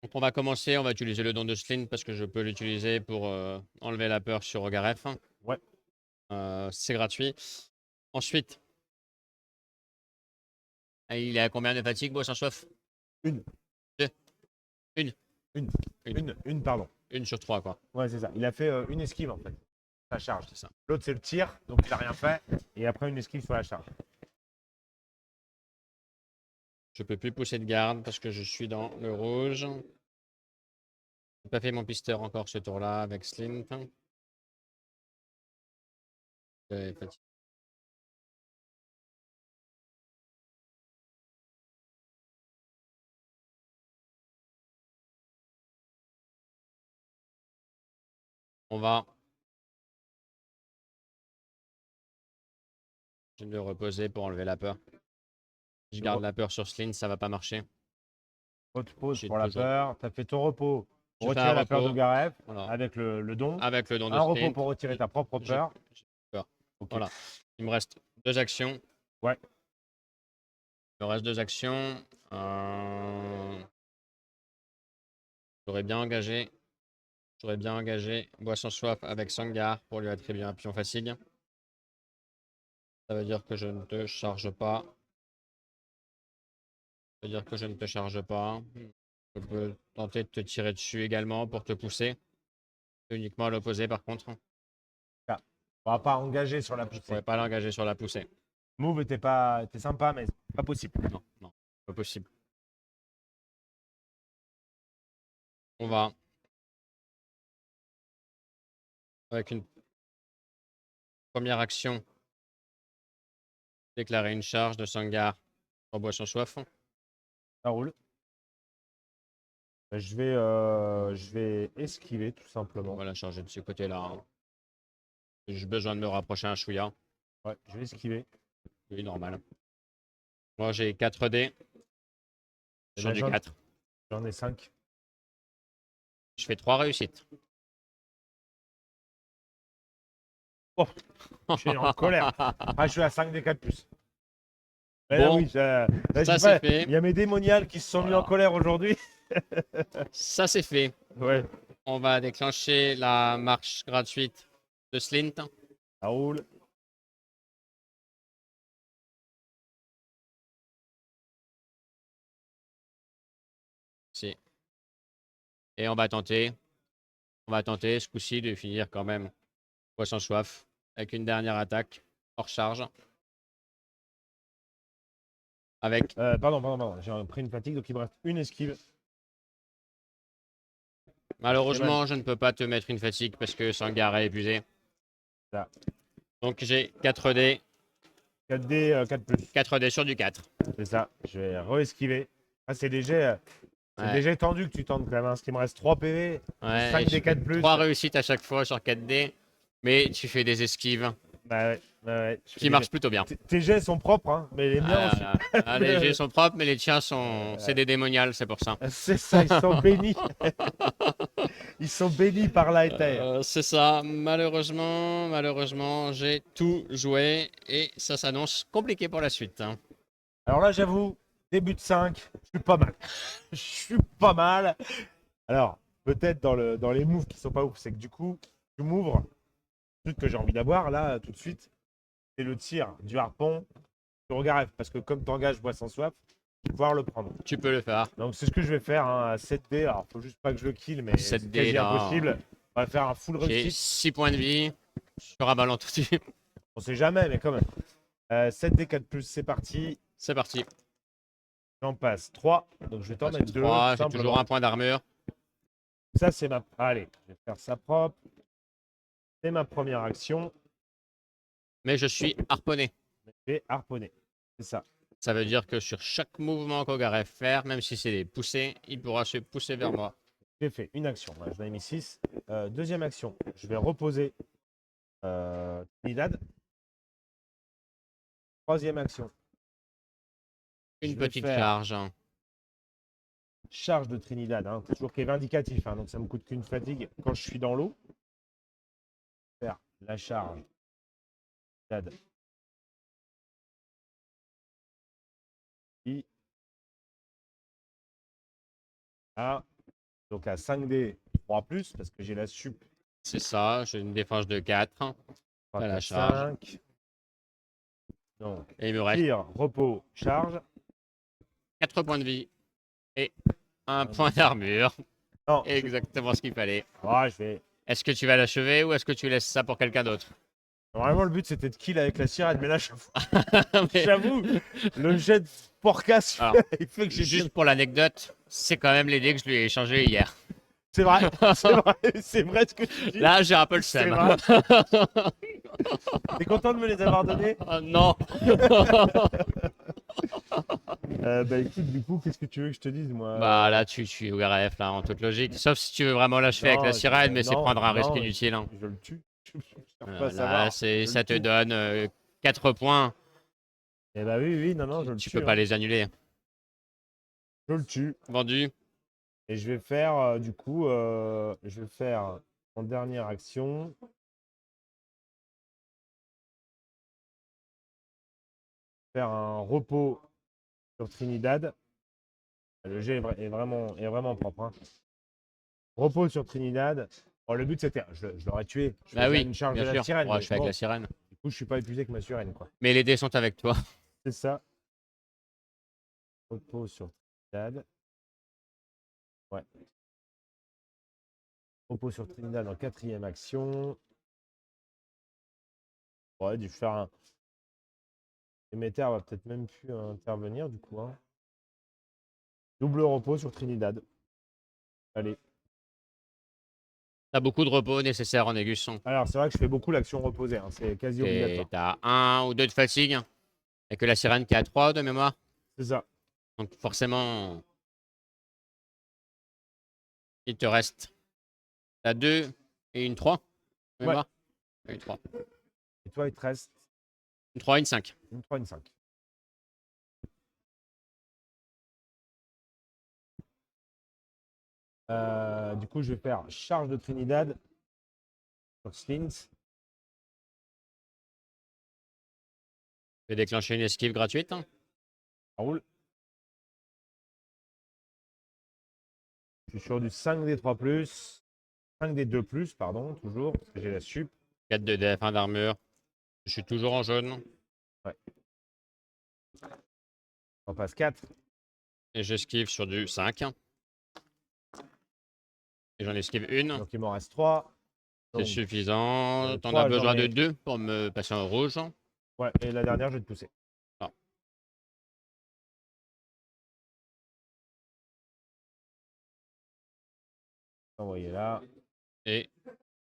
Donc on va commencer, on va utiliser le don de Slint parce que je peux l'utiliser pour enlever la peur sur Ogaref. Ouais. C'est gratuit. Ensuite, il est à combien de fatigue, bois sans soif? Une. Deux. Une. Pardon. Une sur 3, quoi. Ouais, c'est ça. Il a fait une esquive en fait. La charge. C'est ça. L'autre, c'est le tir, donc il n'a rien fait. Et après, une esquive sur la charge. Je peux plus pousser de garde parce que je suis dans le rouge. J'ai pas fait mon pisteur encore ce tour-là avec Slint. Fatigue. On va. Je vais me reposer pour enlever la peur. Si je garde la peur sur Slint, ça va pas marcher. Haute pause J'ai pour la toujours- peur. Tu as fait ton repos pour Je fais retirer un la peur de repos. Garef Voilà. avec le don. Avec le don de Un repos Slint. pour retirer ta propre peur. J'ai peur. Ok. Voilà. Il me reste 2 actions. Ouais. Il me reste 2 actions. J'aurais bien engagé. Boisson soif avec Sangar pour lui attribuer un pion fatigue. Ça veut dire que je ne te charge pas. Ça veut dire que je ne te charge pas. Je peux tenter de te tirer dessus également pour te pousser. Uniquement à l'opposé par contre. On va pas engager sur la Je ne poussée. pourrais pas l'engager sur la poussée. Move était sympa, mais c'est pas possible. Non, non, pas possible. On va avec une première action déclarer une charge de Sangar en boisson soif. Ça roule. Je vais esquiver tout simplement. On va la charger de ce côté-là. Hein. J'ai besoin de me rapprocher un chouïa. Ouais, je vais esquiver. Oui, normal. Moi, j'ai 4 dés. Et Sur ben, du 4. J'en ai 5. Je fais 3 réussites. Oh, je suis en colère. Ah, je suis à 5 des 4 plus. Bon, oui, là, ça c'est fait. il y a mes démoniales qui se sont mis Voilà. en colère aujourd'hui. Ça c'est fait. Ouais, On va déclencher la marche gratuite de Slint. ça roule. Si. Et on va tenter ce coup-ci de finir quand même poisson soif avec une dernière attaque hors charge. Avec Pardon. J'ai pris une fatigue, donc il me reste une esquive. malheureusement, je ne peux pas te mettre une fatigue parce que Sangar est épuisé. Ça. Donc j'ai 4 dés, 4 dés, 4 plus. 4 dés sur du 4. C'est ça. Je vais re-esquiver. Ah, c'est déjà tendu que tu tentes quand même. Hein, parce qu'il me reste 3 PV. Ouais, 5 des 4 plus. 3 réussites à chaque fois sur 4 dés. Mais tu fais des esquives Bah ouais. qui marchent plutôt bien. Tes jets sont propres, hein, mais les miens aussi. Les jets sont propres, mais les tiens sont. C'est des démoniales, c'est pour ça. C'est ça, ils sont bénis. Ils sont bénis par la terre. C'est ça. Malheureusement, j'ai tout joué et ça s'annonce compliqué pour la suite. Hein. Alors là, j'avoue, début de 5, je suis pas mal. Je suis pas mal. Alors, peut-être dans les moves qui sont pas ouf, c'est que du coup, tu m'ouvres. Le truc que j'ai envie d'avoir là, tout de suite, c'est le tir du harpon sur Garef. Parce que comme tu engages Bois sans soif, tu vas pouvoir le prendre. Tu peux le faire. Donc c'est ce que je vais faire hein, à 7D. Alors, faut juste pas que je le kill, mais c'est 7D, quasi là. impossible. On va faire un full J'ai réussite. 6 points de vie sur un ballon tout de suite. On sait jamais, mais quand même. 7D 4 plus, c'est parti. C'est parti. J'en passe 3. Donc je vais t'en Parce mettre que 2. 3, j'ai toujours un point d'armure. Ça, c'est ma. Allez, je vais faire ça propre. C'est ma première action. Mais je suis harponné. Je vais harponner. C'est ça. Ça veut dire que sur chaque mouvement qu'Ogarev fait, même si c'est des poussées, il pourra se pousser vers moi. J'ai fait une action. Voilà, j'en ai mis 6. Deuxième action, je vais reposer Trinidad. Troisième action, Une je vais petite faire charge. charge de Trinidad. Hein, toujours qui est vindicatif, hein, donc ça me coûte qu'une fatigue quand je suis dans l'eau. Faire la charge. Trinidad. Ah, donc à 5D 3 parce que j'ai la sup. C'est ça, j'ai une défense de 4. 3, Fais la 4, charge. 5. Donc, Et il me reste tir, repos, charge. 4 points de vie et un point d'armure. Non, Exactement ce qu'il fallait. je vais. Est-ce que tu vas l'achever ou est-ce que tu laisses ça pour quelqu'un d'autre? Normalement, le but c'était de kill avec la sirène, mais là, Mais j'avoue, le jet de porcasse, Alors, il fait que j'ai juste pour l'anecdote, c'est quand même les dés que je lui ai échangés hier. C'est vrai, c'est vrai ce que tu dis. Là, j'ai un peu le C'est seum. vrai. T'es content de me les avoir donnés? Oh, non. Bah écoute, du coup, qu'est-ce que tu veux que je te dise, moi? Bah là, tu es ORF là, en toute logique. Sauf si tu veux vraiment l'achever avec la sirène, mais c'est non, prendre un risque non, inutile. Hein. Je le tue. Je cherche pas à Là, savoir. Je ça le te tue. donne 4 points. Eh bah oui, non, je le Tu tue. peux pas Hein. les annuler. Je le tue. Vendu. Et je vais faire, du coup, je vais faire en dernière action. Faire un repos sur Trinidad. Le jet est vraiment propre. Hein. Repos sur Trinidad. Bon, le but c'était, je l'aurais tué. Je Bah faisais oui, une charge bien de la sûr. sirène. Ouais, Mais je fais avec bon, la sirène. du coup, je suis pas épuisé que ma sirène, quoi. Mais les dés sont avec toi. C'est ça. Repos sur Trinidad. Ouais. Repos sur Trinidad en quatrième action. Ouais, je vais faire un. Émetteur va peut-être même plus intervenir, du coup. Hein. Double repos sur Trinidad. Allez. T'as beaucoup de repos nécessaires en Égusson. Alors, c'est vrai que je fais beaucoup l'action reposée. Hein. C'est quasi obligatoire. T'as 1 ou 2 de fatigue. Et que la sirène qui a 3 de mémoire. C'est ça. Donc forcément, il te reste. T'as 2 et une 3 de mémoire. Une 3. Et toi, il te reste Une 3 et une 5. une 3, une 5. Du coup, je vais faire charge de Trinidad sur Slint. Je vais déclencher une esquive gratuite. Ça roule. Je suis sur du 5D3+. 5D2+, pardon, toujours, parce que j'ai la sup. 4 de def, 1 d'armure. Je suis toujours en jaune. On passe 4. Et j'esquive sur du 5. Et j'en esquive une. Donc, il m'en reste 3. C'est suffisant. T'en 3, as besoin j'en ai- de 2 pour me passer en rouge. Ouais, et la dernière, je vais te pousser. Ah. Envoyez là. Et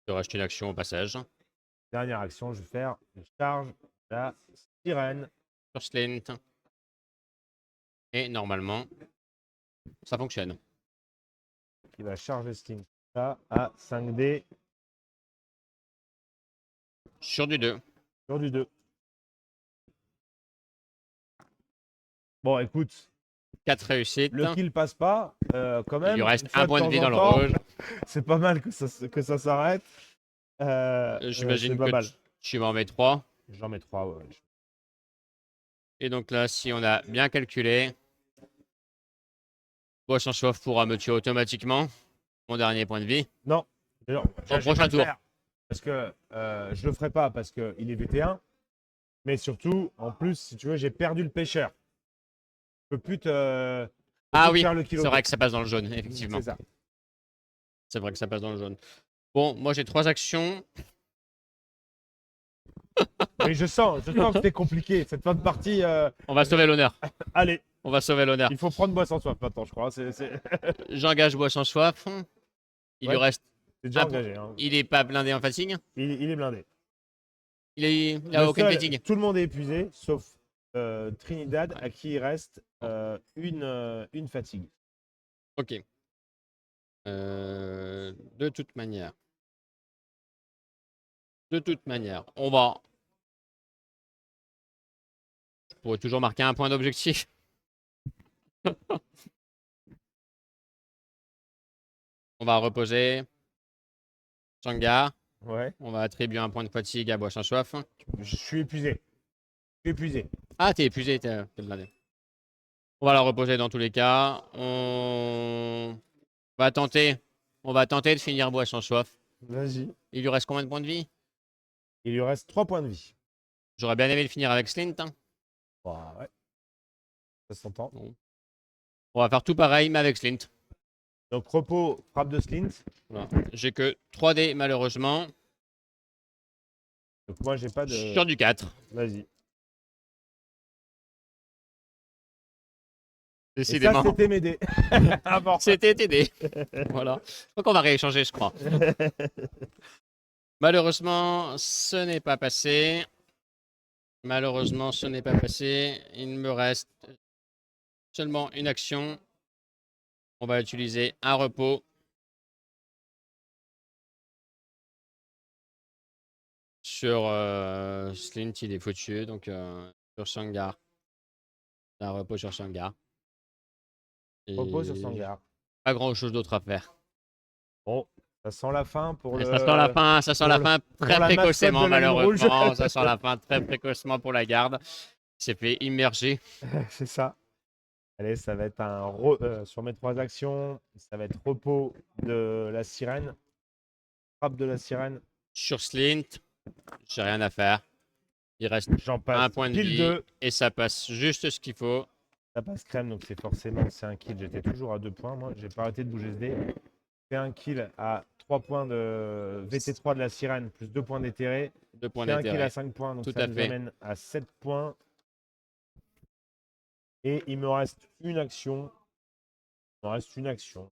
je reste une action au passage. Dernière action, je vais faire une charge la sirène. Sur Slint. Et normalement, ça fonctionne. Qui va charger Slint là à 5D Sur du 2. sur du 2. Bon, écoute, 4 réussites. le kill passe pas, quand même. Il lui reste une fois un de point de temps vie en dans le temps, rouge. C'est pas mal que ça s'arrête. J'imagine c'est pas que mal. tu m'en mets 3. J'en mets 3, ouais. Et donc là, si on a bien calculé, Boisson Soif pourra me tuer automatiquement. Mon dernier point de vie. Non. Alors, Au prochain tour. Parce que je le ferai pas parce qu'il est VT1. Mais surtout, en plus, si tu veux, j'ai perdu le pêcheur. Je peux plus te. Ah oui, faire le kilo. c'est vrai que ça passe dans le jaune, effectivement. C'est ça. C'est vrai que ça passe dans le jaune. Bon, moi j'ai 3 actions. Mais je sens que c'était compliqué. Cette fin de partie. On va sauver l'honneur. Allez, On va sauver l'honneur. il faut prendre Boisson Soif maintenant, je crois. J'engage Boisson Soif. Il lui Ouais. reste. C'est déjà Ah, engagé. Hein. Il est pas blindé en fatigue. Il est blindé. Il a Le aucune seul- fatigue. Tout le monde est épuisé, sauf Trinidad à qui il reste une fatigue. Ok. De toute manière. De toute manière, on va. Je pourrais toujours marquer un point d'objectif. On va reposer. Shangar. Ouais. On va attribuer un point de fatigue à Bois sans soif. Je suis épuisé. Je suis épuisé. Ah, t'es épuisé, t'es blindé. On va la reposer dans tous les cas. On va tenter. On va tenter de finir Bois sans soif. Vas-y. Il lui reste combien de points de vie? Il lui reste 3 points de vie. J'aurais bien aimé le finir avec Slint, hein. Bah, ouais. Ça s'entend. On va faire tout pareil, mais avec Slint. Donc repos, frappe de Slint. Voilà. J'ai que 3D malheureusement. Donc moi j'ai pas de. Sur du 4. Vas-y. Et ça Décidément. c'était m'aider. Important. C'était TD. Voilà. Je crois qu'on va rééchanger, je crois. Malheureusement, ce n'est pas passé. Malheureusement, ce n'est pas passé. Il me reste seulement une action. On va utiliser un repos. Sur Slint, il est foutu. Donc sur Shangar. Un repos sur Shangar. Repos sur Et Sangard. pas grand chose d'autre à faire. Bon, ça sent la fin pour le. Ça sent la fin, ça sent la fin très pour la précocement, mascotte de la Ligne Rouge. malheureusement. Ça sent la fin très précocement pour la garde. Il s'est fait immerger. C'est ça. Allez, ça va être sur mes 3 actions, ça va être repos de la sirène, frappe de la sirène. Sur Slint, j'ai rien à faire. Il reste J'en passe un point de pile vie 2. et ça passe juste ce qu'il faut. Ça passe crème, donc c'est un kill. J'étais toujours à 2 points, moi. J'ai pas arrêté de bouger ce dé. C'est un kill à 3 points de VT3 de la sirène, plus 2 points d'éthéré. 2 points C'est un kill d'intérêt. à 5 points, donc Tout ça à nous fait. amène à 7 points. Et il me reste une action. Il me reste une action.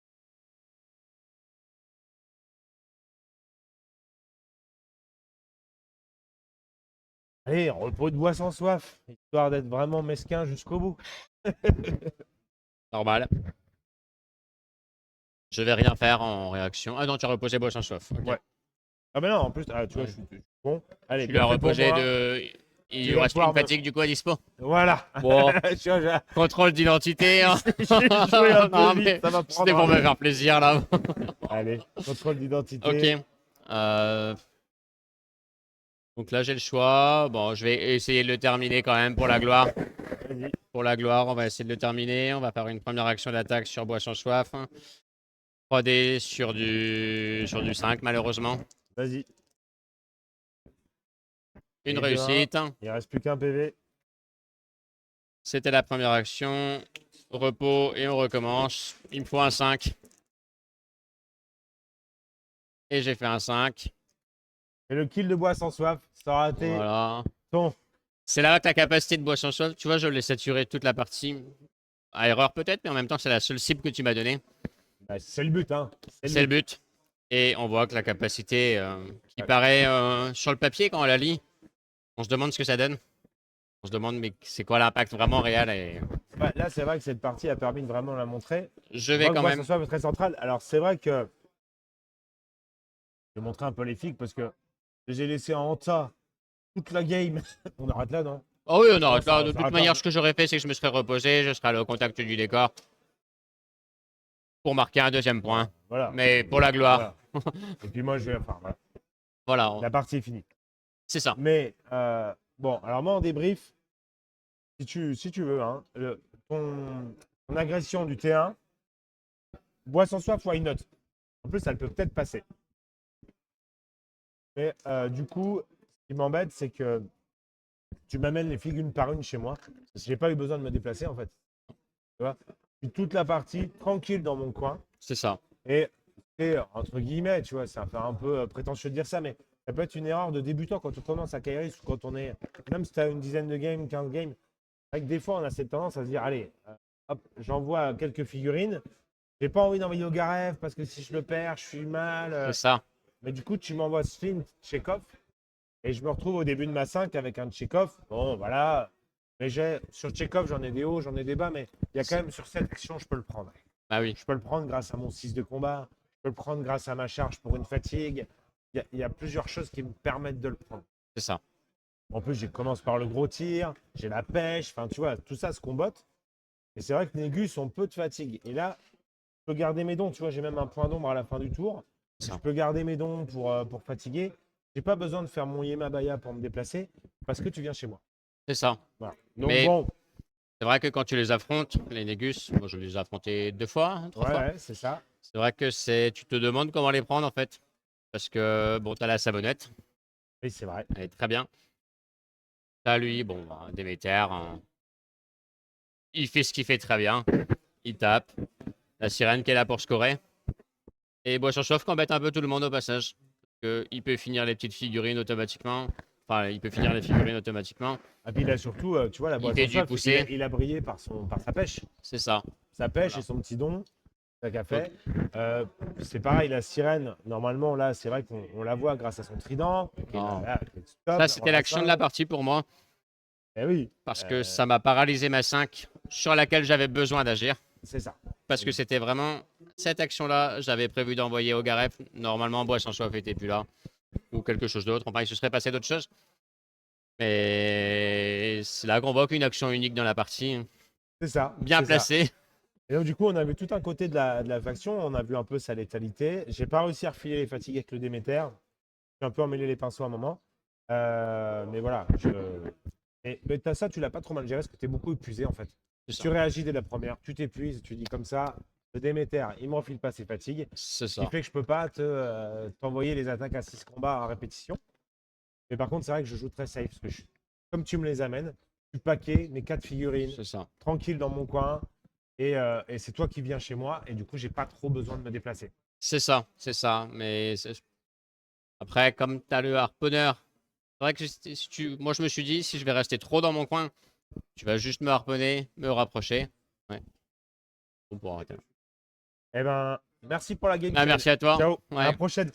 Allez, repos de bois sans soif, histoire d'être vraiment mesquin jusqu'au bout. Normal. Je vais rien faire en réaction. Ah non, tu as reposé Bois sans soif. Ok. Ouais. Ah mais non, en plus, tu vois, Ouais. je suis bon. Allez, Tu lui as bien fait pour reposé moi. de. Il Tu lui vas reste pouvoir une fatigue du coup à dispo. Voilà. Bon, J'ai contrôle d'identité. Hein. joué un peu Non, vite, mais ça va c'était prendre pour un me faire plaisir là. Allez, contrôle d'identité. Ok. Donc là, j'ai le choix. Bon, je vais essayer de le terminer quand même pour la gloire. Vas-y. Pour la gloire, on va essayer de le terminer. On va faire une première action d'attaque sur Bois sans soif. 3D sur du 5, malheureusement. Vas-y. Une Et réussite. Il reste plus qu'un PV. C'était la première action. Repos et on recommence. Il me faut un 5. Et j'ai fait un 5. Et le kill de bois sans soif, ça aura été Voilà. ton. C'est là ta capacité de Bois sans soif. Tu vois, je l'ai saturé toute la partie. À erreur peut-être, mais en même temps, c'est la seule cible que tu m'as donnée. Bah, c'est le but, hein. C'est le but. Et on voit que la capacité qui paraît sur le papier quand on la lit, on se demande ce que ça donne. On se demande mais c'est quoi l'impact vraiment réel. Et Bah, là, c'est vrai que cette partie a permis de vraiment la montrer. je On vais voit que quand bois même. sans soif est très central. Alors, c'est vrai que je vais montrer un peu les flics parce que j'ai laissé en hanta toute la game. On arrête là, non? Oh oui, non, Ça, de ça toute attend. manière, ce que j'aurais fait, c'est que je me serais reposé, je serais au contact du décor pour marquer un deuxième point. Voilà. Mais pour la gloire. Voilà. Et puis moi, je vais. Enfin, voilà. Voilà, La partie est finie. c'est ça. Mais bon, alors moi en débrief, si tu veux, hein, ton agression du T1, bois sans soif, why not? En plus, ça peut peut-être passer. Mais du coup, ce qui m'embête, c'est que tu m'amènes les figues une par une chez moi. Parce que j'ai pas eu besoin de me déplacer en fait. Tu vois? Je suis toute la partie tranquille dans mon coin. C'est ça. Et entre guillemets, tu vois, ça fait un peu prétentieux de dire ça, mais ça peut être une erreur de débutant quand on commence à Kairis ou quand on est, même si tu as une dizaine de games, 15 games, c'est vrai que des fois on a cette tendance à se dire, allez, hop, j'envoie quelques figurines, j'ai pas envie d'envoyer au Garef parce que si je le perds, je suis mal. C'est ça. Mais du coup, tu m'envoies Slint, Chekhov, et je me retrouve au début de ma 5 avec un Chekhov. Bon, voilà, Mais sur Chekhov, j'en ai des hauts, j'en ai des bas, mais il y a quand même sur cette action, je peux le prendre. Ah oui, Je peux le prendre grâce à mon 6 de combat. Je peux le prendre grâce à ma charge pour une fatigue. Il y a plusieurs choses qui me permettent de le prendre. c'est ça. En plus, je commence par le gros tir, j'ai la pêche, enfin, tu vois, tout ça se combotte. Et c'est vrai que Négus ont peu de fatigue. Et là, je peux garder mes dons, tu vois, j'ai même un point d'ombre à la fin du tour. Ça. Je peux garder mes dons pour fatiguer. J'ai pas besoin de faire mon Yemabaya pour me déplacer parce que tu viens chez moi. C'est ça. Voilà. Donc Mais bon, c'est vrai que quand tu les affrontes, les Négus, moi je les ai affrontés 2 fois, 3 fois. ouais, c'est ça. C'est vrai que tu te demandes comment les prendre en fait. Parce que bon, t'as la savonnette, Oui, c'est vrai. elle est très bien. T'as lui, bon, Déméter, hein, il fait ce qu'il fait très bien. Il tape. La sirène qui est là pour scorer. Et Boisson-Chauffe qui embête un peu tout le monde au passage. Parce que il peut finir les petites figurines automatiquement. Enfin, il peut finir les figurines automatiquement. Et puis là, surtout, tu vois, la Il boîte fait en du soif, poussé. il a brillé par sa pêche. C'est ça. Sa pêche Voilà. et son petit don. Ça qu'a fait. C'est pareil, la sirène, normalement, là, c'est vrai qu'on la voit grâce à son trident. Et Non. là, stop, Ça, c'était l'action de la partie. partie pour moi. Eh oui, Parce que ça m'a paralysé ma 5 sur laquelle j'avais besoin d'agir. c'est ça. Parce que c'était vraiment cette action-là, j'avais prévu d'envoyer au Garef. Normalement, Boisson-Chauffe n'était plus là. Ou quelque chose d'autre. Enfin, il se serait passé d'autres choses. Mais c'est là qu'on voit qu'une action unique dans la partie. C'est ça. Bien c'est ça. placée. Et donc, du coup, on a vu tout un côté de la faction. On a vu un peu sa létalité. J'ai pas réussi à refiler les fatigues avec le Déméter. J'ai un peu emmêlé les pinceaux à un moment. Mais voilà. Mais ça, tu l'as pas trop mal géré parce que tu es beaucoup épuisé en fait. C'est Tu ça. réagis dès la première, tu t'épuises, tu dis comme ça, le Déméter, il me refile pas ses fatigues. C'est Ce qui ça. fait que je peux pas t'envoyer les attaques à 6 combats à répétition. Mais par contre, c'est vrai que je joue très safe parce que comme tu me les amènes, je suis paquet, mes 4 figurines, C'est ça. tranquille dans mon coin. Et c'est toi qui viens chez moi. Et du coup, j'ai pas trop besoin de me déplacer. C'est ça. C'est ça. Mais après, comme tu as le harponneur, c'est vrai que moi, je me suis dit, si je vais rester trop dans mon coin, tu vas juste me harponner, me rapprocher. Ouais. On pourra arrêter là. Eh ben, merci pour la game. Ah, merci à toi. Ciao. À la Ouais. prochaine.